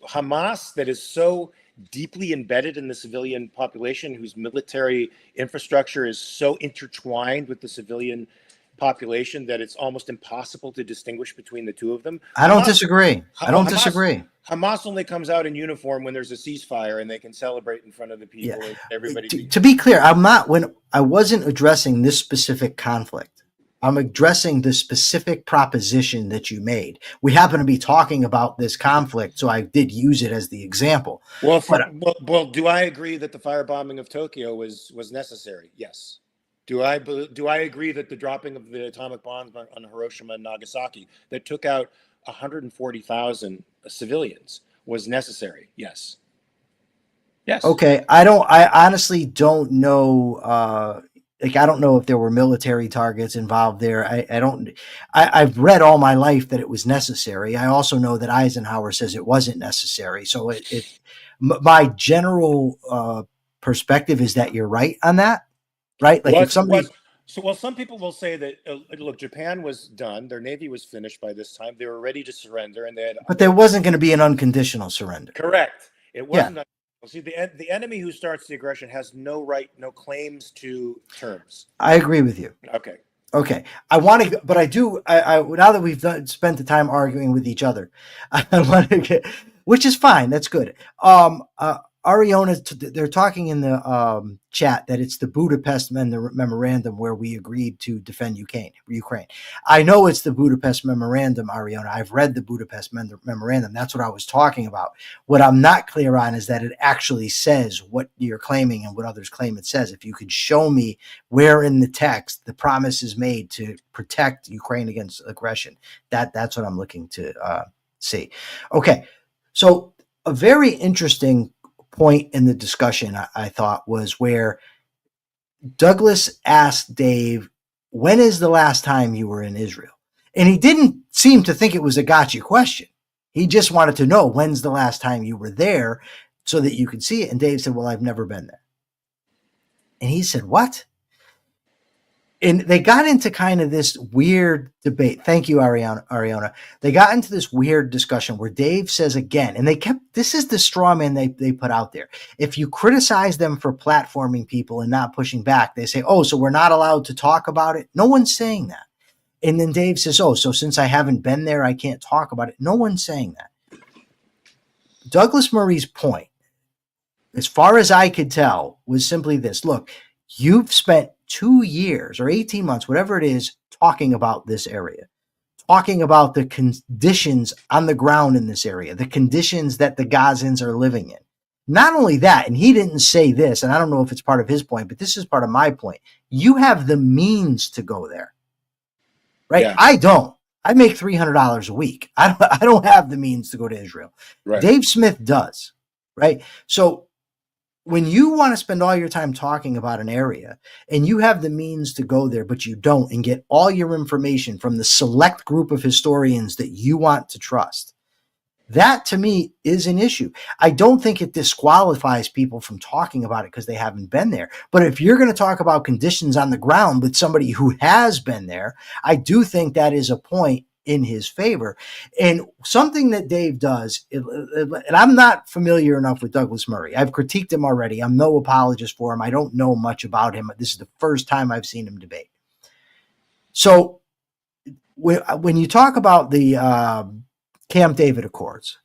Hamas, that is so deeply embedded in the civilian population, whose military infrastructure is so intertwined with the civilian population that it's almost impossible to distinguish between the two of them. I don't disagree. Hamas only comes out in uniform when there's a ceasefire and they can celebrate in front of the people. Yeah. And everybody. To be clear, I wasn't addressing this specific conflict. I'm addressing the specific proposition that you made. We happen to be talking about this conflict, so I did use it as the example. Well, do I agree that the firebombing of Tokyo was necessary? Yes. Do I agree that the dropping of the atomic bombs on Hiroshima and Nagasaki that took out 140,000 civilians was necessary? Yes. Yes. Okay. I honestly don't know. I don't know if there were military targets involved there. I've read all my life that it was necessary. I also know that Eisenhower says it wasn't necessary. So my general perspective is that you're right on that. Right? Like some people will say that look, Japan was done, their navy was finished by this time, they were ready to surrender, and but there wasn't going to be an unconditional surrender. Correct. It wasn't. Yeah. See, the enemy who starts the aggression has no right, no claims to terms. I agree with you. Okay. I want to, but I do. I now that we've spent the time arguing with each other, I want to get, which is fine. That's good. Ariana, they're talking in the chat that it's the Budapest Memorandum where we agreed to defend Ukraine. I know it's the Budapest Memorandum, Ariana. I've read the Budapest Memorandum. That's what I was talking about. What I'm not clear on is that it actually says what you're claiming and what others claim it says. If you could show me where in the text the promise is made to protect Ukraine against aggression, that's what I'm looking to see. Okay, so a very interesting point in the discussion, I thought, was where Douglas asked Dave, when is the last time you were in Israel? And he didn't seem to think it was a gotcha question. He just wanted to know, when's the last time you were there so that you could see it? And Dave said, well, I've never been there. And he said, what? And they got into kind of this weird debate. Thank you, Ariana. They got into this weird discussion where Dave says again, and this is the straw man they put out there. If you criticize them for platforming people and not pushing back, they say, oh, so we're not allowed to talk about it. No one's saying that. And then Dave says, oh, so since I haven't been there, I can't talk about it. No one's saying that. Douglas Murray's point, as far as I could tell, was simply this. Look, you've spent 2 years or 18 months, whatever it is, talking about this area, talking about the conditions on the ground in this area, the conditions that the Gazans are living in. Not only that, and he didn't say this, and I don't know if it's part of his point, but this is part of my point. You have the means to go there, right? Yeah. I don't. I make $300 a week. I don't have the means to go to Israel. Right. Dave Smith does, right? So when you want to spend all your time talking about an area and you have the means to go there, but you don't, and get all your information from the select group of historians that you want to trust, that to me is an issue. I don't think it disqualifies people from talking about it because they haven't been there. But if you're going to talk about conditions on the ground with somebody who has been there, I do think that is a point in his favor. And something that Dave does, and I'm not familiar enough with Douglas Murray. I've critiqued him already. I'm no apologist for him. I don't know much about him. This is the first time I've seen him debate. So when you talk about the Camp David Accords,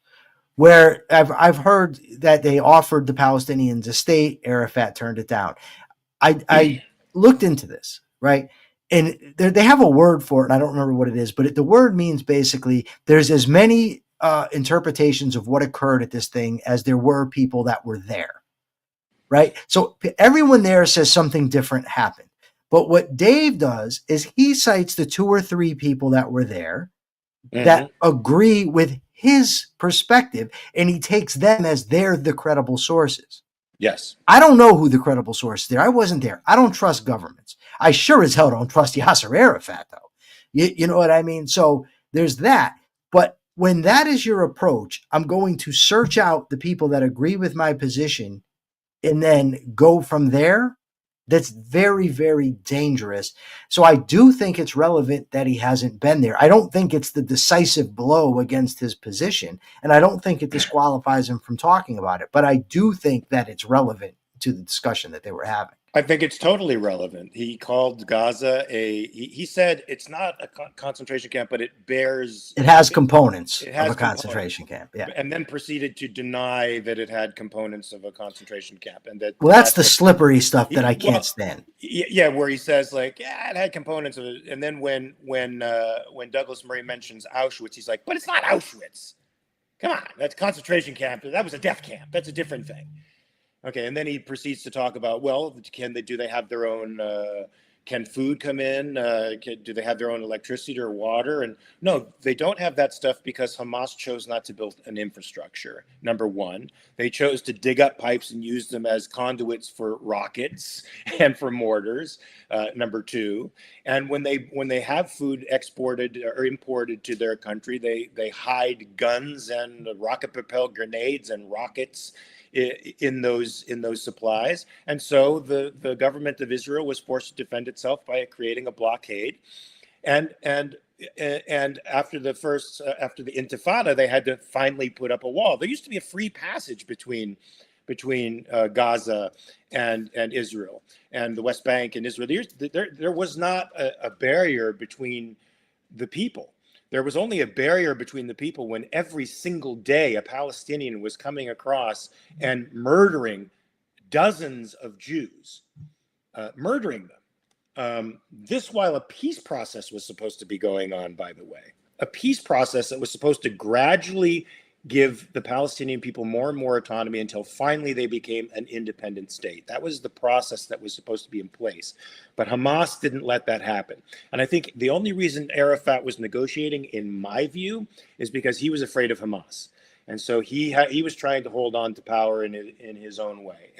where I've heard that they offered the Palestinians a state, Arafat turned it down. I looked into this, right? And they have a word for it, and I don't remember what it is, but the word means basically there's as many interpretations of what occurred at this thing as there were people that were there, right? So everyone there says something different happened. But what Dave does is he cites the 2 or 3 people that were there that agree with his perspective, and he takes them as they're the credible sources. Yes. I don't know who the credible source is there. I wasn't there. I don't trust governments. I sure as hell don't trust Yasser Arafat, though. You know what I mean? So there's that. But when that is your approach, I'm going to search out the people that agree with my position and then go from there. That's very, very dangerous. So I do think it's relevant that he hasn't been there. I don't think it's the decisive blow against his position, and I don't think it disqualifies him from talking about it. But I do think that it's relevant to the discussion that they were having. I think it's totally relevant. He called Gaza he said it's not a concentration camp, but it has components of a concentration camp. Yeah. And then proceeded to deny that it had components of a concentration camp. And that's the slippery stuff that I can't stand. Yeah, where he says like, yeah, it had components of it. And then when Douglas Murray mentions Auschwitz, he's like, but it's not Auschwitz. Come on, that's a concentration camp. That was a death camp. That's a different thing. Okay, and then he proceeds to talk about, well, do they have their own, can food come in? Do they have their own electricity or water? And no, they don't have that stuff because Hamas chose not to build an infrastructure, number one. They chose to dig up pipes and use them as conduits for rockets and for mortars, number two. And when they have food exported or imported to their country, they hide guns and rocket-propelled grenades and rockets in those supplies. And so the government of Israel was forced to defend itself by creating a blockade. And after the Intifada, they had to finally put up a wall. There used to be a free passage between Gaza and Israel, and the West Bank and Israel. There was not a barrier between the people. There was only a barrier between the people when every single day a Palestinian was coming across and murdering dozens of Jews, murdering them. This while a peace process was supposed to be going on, by the way, a peace process that was supposed to gradually give the Palestinian people more and more autonomy until finally they became an independent state. That was the process that was supposed to be in place. But Hamas didn't let that happen. And I think the only reason Arafat was negotiating, in my view, is because he was afraid of Hamas. And so he was trying to hold on to power in his own way.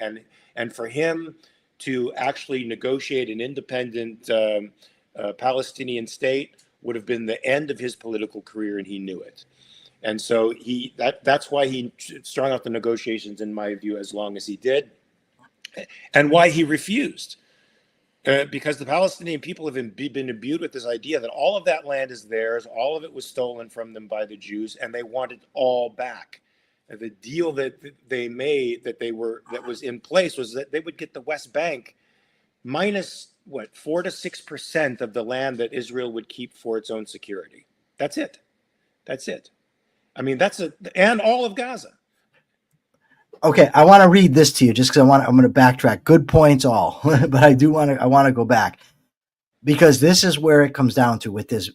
And for him to actually negotiate an independent Palestinian state would have been the end of his political career, and he knew it. And so that's why he strung out the negotiations, in my view, as long as he did, and why he refused. Because the Palestinian people have been imbued with this idea that all of that land is theirs, all of it was stolen from them by the Jews, and they want it all back. And the deal that they made, that was in place, was that they would get the West Bank minus 4 to 6% of the land that Israel would keep for its own security. That's it. I mean, and all of Gaza. Okay, I want to read this to you just because I'm going to backtrack. Good points all, but I want to go back because this is where it comes down to with this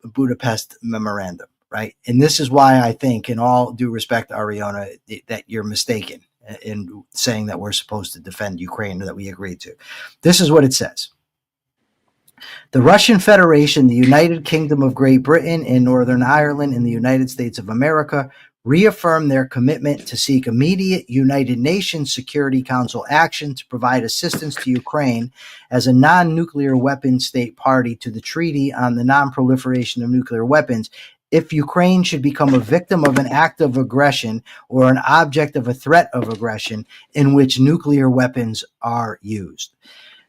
Budapest memorandum, right? And this is why I think, in all due respect, Ariana, that you're mistaken in saying that we're supposed to defend Ukraine or that we agreed to. This is what it says. The Russian Federation, the United Kingdom of Great Britain, and Northern Ireland in the United States of America reaffirm their commitment to seek immediate United Nations Security Council action to provide assistance to Ukraine as a non-nuclear weapon state party to the Treaty on the Non-Proliferation of Nuclear Weapons if Ukraine should become a victim of an act of aggression or an object of a threat of aggression in which nuclear weapons are used.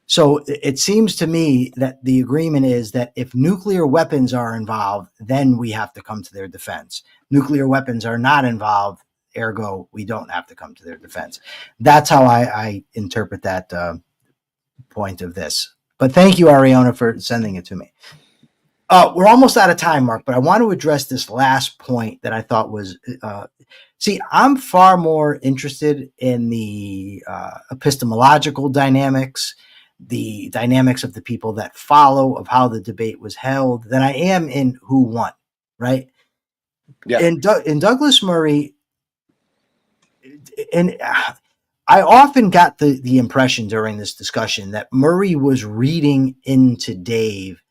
So it seems to me that the agreement is that if nuclear weapons are involved, then we have to come to their defense. Nuclear weapons are not involved, ergo, we don't have to come to their defense. That's how I interpret that point of this. But thank you, Ariana, for sending it to me. We're almost out of time, Mark, but I want to address this last point that I thought was see, I'm far more interested in the epistemological dynamics, the dynamics of the people that follow, of how the debate was held, than I am in who won, right? Yeah. And Douglas Murray, and I often got the impression during this discussion that Murray was reading into Dave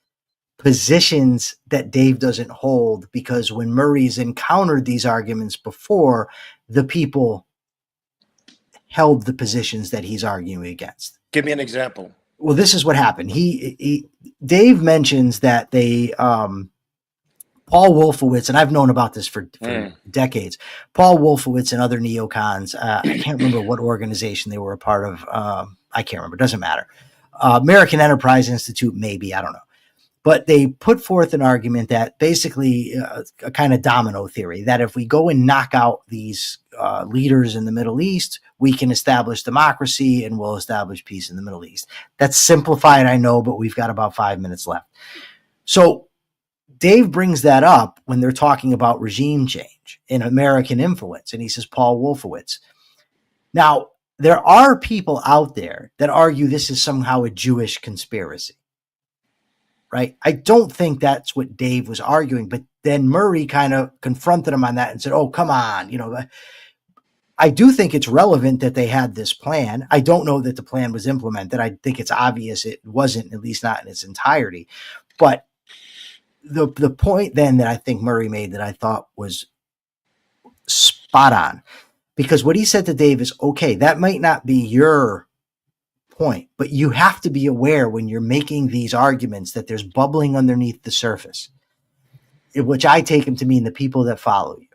positions that Dave doesn't hold, because when Murray's encountered these arguments before, the people held the positions that he's arguing against. Give me an example. Well, this is what happened. Dave mentions that they Paul Wolfowitz, and I've known about this for decades. Paul Wolfowitz and other neocons, I can't remember what organization they were a part of. I can't remember. It doesn't matter. American Enterprise Institute, maybe. I don't know. But they put forth an argument that basically a kind of domino theory, that if we go and knock out these leaders in the Middle East, we can establish democracy and we'll establish peace in the Middle East. That's simplified, I know, but we've got about 5 minutes left. So Dave brings that up when they're talking about regime change and American influence. And he says, Paul Wolfowitz. Now, there are people out there that argue this is somehow a Jewish conspiracy. Right? I don't think that's what Dave was arguing, but then Murray kind of confronted him on that and said, oh, come on. I do think it's relevant that they had this plan. I don't know that the plan was implemented. I think it's obvious it wasn't, at least not in its entirety. But the point then that I think Murray made that I thought was spot on, because what he said to Dave is, okay, that might not be your point, but you have to be aware when you're making these arguments that there's bubbling underneath the surface, which I take him to mean the people that follow you,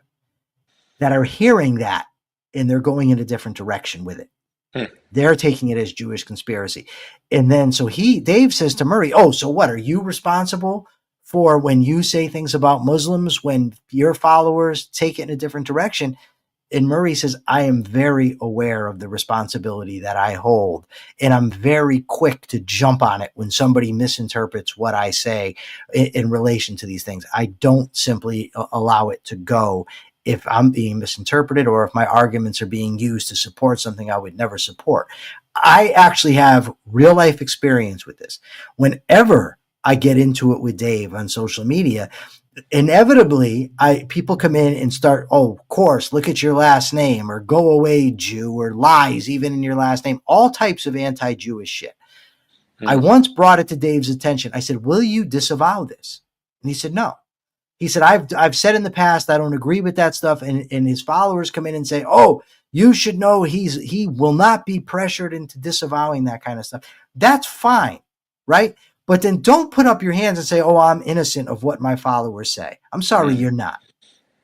that are hearing that and they're going in a different direction with it. They're taking it as Jewish conspiracy. And then so Dave says to Murray, oh, so what, are you responsible for when you say things about Muslims, when your followers take it in a different direction? And Murray says, I am very aware of the responsibility that I hold, and I'm very quick to jump on it when somebody misinterprets what I say in relation to these things. I don't simply allow it to go if I'm being misinterpreted or if my arguments are being used to support something I would never support. I actually have real life experience with this. Whenever I get into it with Dave on social media, inevitably people come in and start, oh, of course, look at your last name, or go away, Jew, or lies even in your last name, all types of anti-Jewish shit. I once brought it to Dave's attention. I said, will you disavow this? And he said, no. He said, I've said in the past, I don't agree with that stuff. And his followers come in and say, oh, you should know he will not be pressured into disavowing that kind of stuff. That's fine, right? But then don't put up your hands and say, oh, I'm innocent of what my followers say. I'm sorry, you're not.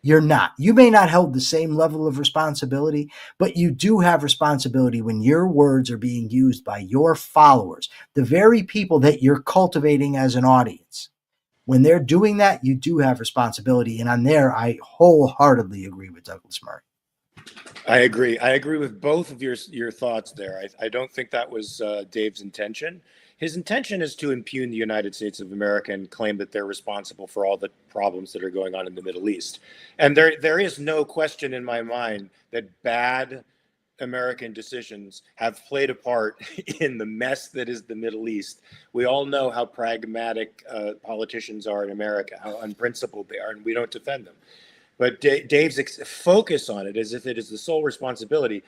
You're not. You may not hold the same level of responsibility, but you do have responsibility when your words are being used by your followers, the very people that you're cultivating as an audience. When they're doing that, you do have responsibility. And on there, I wholeheartedly agree with Douglas Murray. I agree. I agree with both of your thoughts there. I don't think that was Dave's intention. His intention is to impugn the United States of America and claim that they're responsible for all the problems that are going on in the Middle East. And there is no question in my mind that bad American decisions have played a part in the mess that is the Middle East. We all know how pragmatic politicians are in America, how unprincipled they are, and we don't defend them. But Dave's focus on it as if it is the sole responsibility.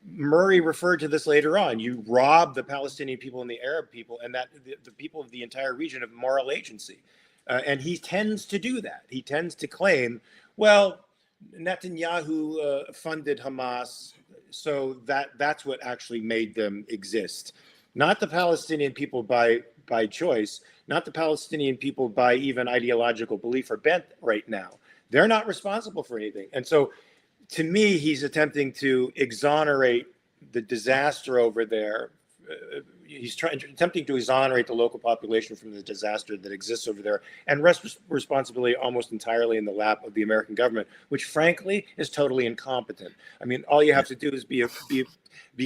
Murray referred to this later on. You rob the Palestinian people and the Arab people and that the people of the entire region of moral agency. And he tends to do that. He tends to claim, well, Netanyahu funded Hamas, so that's what actually made them exist. Not the Palestinian people by choice, not the Palestinian people by even ideological belief or bent right now. They're not responsible for anything. And so to me, he's attempting to exonerate the disaster over there. He's attempting to exonerate the local population from the disaster that exists over there and rest responsibility almost entirely in the lap of the American government, which frankly is totally incompetent. I mean, all you have to do is be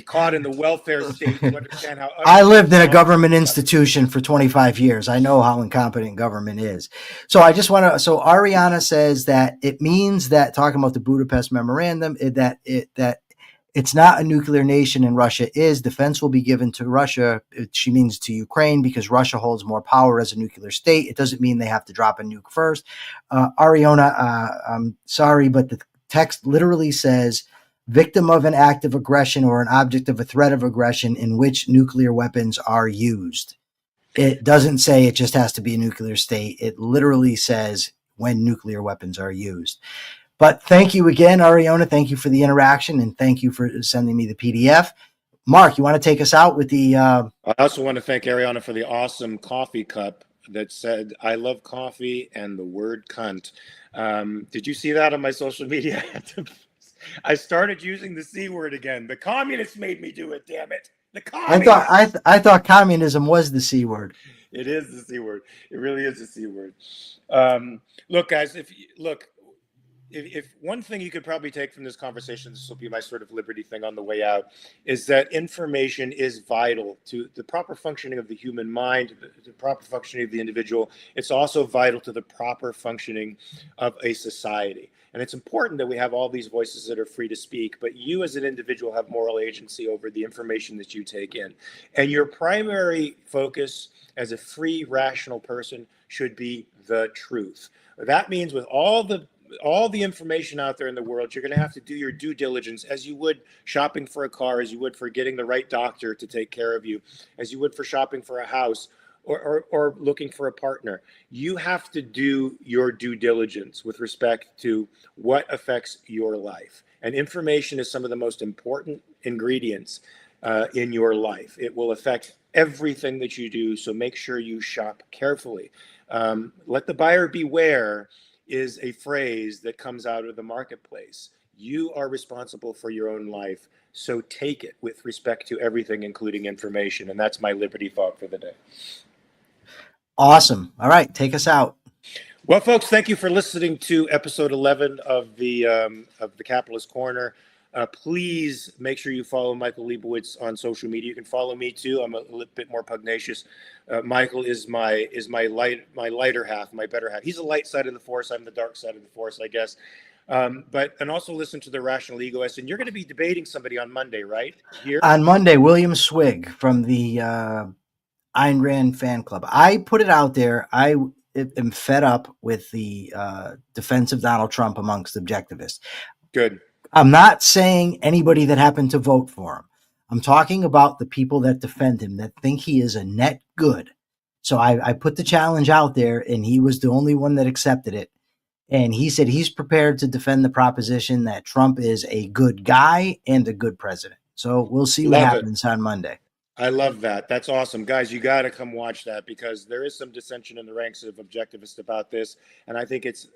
caught in the welfare state to understand how. I lived in a government institution for 25 years. I know how incompetent government is. So I just want to. So Ariana says that it means that, talking about the Budapest Memorandum, that It's not a nuclear nation, and Russia is. Defense will be given to Russia. She means to Ukraine, because Russia holds more power as a nuclear state. It doesn't mean they have to drop a nuke first. Ariona, I'm sorry, but the text literally says victim of an act of aggression or an object of a threat of aggression in which nuclear weapons are used. It doesn't say it just has to be a nuclear state. It literally says when nuclear weapons are used. But thank you again, Ariona. Thank you for the interaction, and thank you for sending me the PDF. Mark, you want to take us out with the... I also want to thank Ariana for the awesome coffee cup that said, "I love coffee," and the word cunt. Did you see that on my social media? I started using the C word again. The communists made me do it, damn it. The communists. I thought communism was the C word. It is the C word. It really is the C word. Look, guys, if one thing you could probably take from this conversation, this will be my sort of liberty thing on the way out, is that information is vital to the proper functioning of the human mind, the proper functioning of the individual. It's also vital to the proper functioning of a society. And it's important that we have all these voices that are free to speak, but you as an individual have moral agency over the information that you take in. And your primary focus as a free, rational person should be the truth. That means with all the information out there in the world, you're going to have to do your due diligence, as you would shopping for a car, as you would for getting the right doctor to take care of you, as you would for shopping for a house or looking for a partner. You have to do your due diligence with respect to what affects your life. And information is some of the most important ingredients in your life. It will affect everything that you do, so make sure you shop carefully. Let the buyer beware is a phrase that comes out of the marketplace. You are responsible for your own life, so take it with respect to everything, including information. And that's my liberty thought for the day. Awesome. All right, take us out. Well, folks, thank you for listening to episode 11 of the Capitalist Corner. Please make sure you follow Michael Liebowitz on social media. You can follow me too. I'm a little bit more pugnacious. Michael is my lighter half, my better half. He's the light side of the force. I'm the dark side of the force, I guess. And also listen to the Rational Egoist. And you're going to be debating somebody on Monday, right? Here on Monday, William Swig from the Ayn Rand fan club. I put it out there. I am fed up with the defense of Donald Trump amongst objectivists. Good. I'm not saying anybody that happened to vote for him. I'm talking about the people that defend him, that think he is a net good. So I put the challenge out there, and he was the only one that accepted it. And he said he's prepared to defend the proposition that Trump is a good guy and a good president. So we'll see what happens on Monday. I love that. That's awesome. Guys, you got to come watch that, because there is some dissension in the ranks of objectivists about this. And I think it's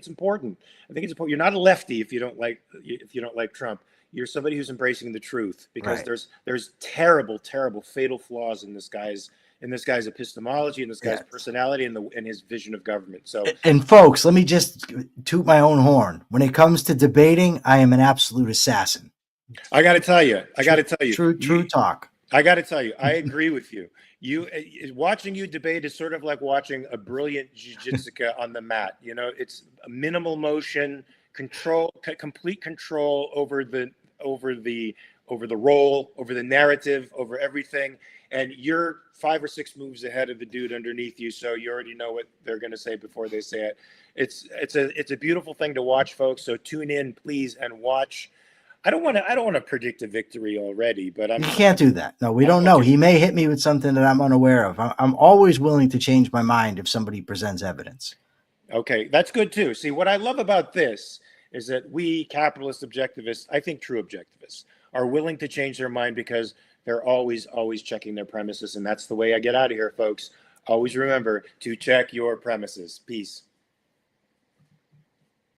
important. I think it's important. You're not a lefty if you don't like Trump. You're somebody who's embracing the truth, because right. there's terrible, fatal flaws in this guy's epistemology, and this guy's personality, and his vision of government. So, and folks, let me just toot my own horn. When it comes to debating, I am an absolute assassin. I got to tell you. True talk. I got to tell you, I agree with you. Watching you debate is sort of like watching a brilliant jiu-jitsuka on the mat. You know, it's minimal motion, complete control over the role, over the narrative, over everything. And you're 5 or 6 moves ahead of the dude underneath you, so you already know what they're going to say before they say it. It's a beautiful thing to watch, folks. So tune in, please, and watch. I don't want to predict a victory already, but you can't do that. No, we don't know. He may hit me with something that I'm unaware of. I'm always willing to change my mind if somebody presents evidence. Okay, that's good too. See, what I love about this is that we capitalist objectivists, I think true objectivists, are willing to change their mind, because they're always checking their premises. And that's the way I get out of here, folks. Always remember to check your premises. Peace.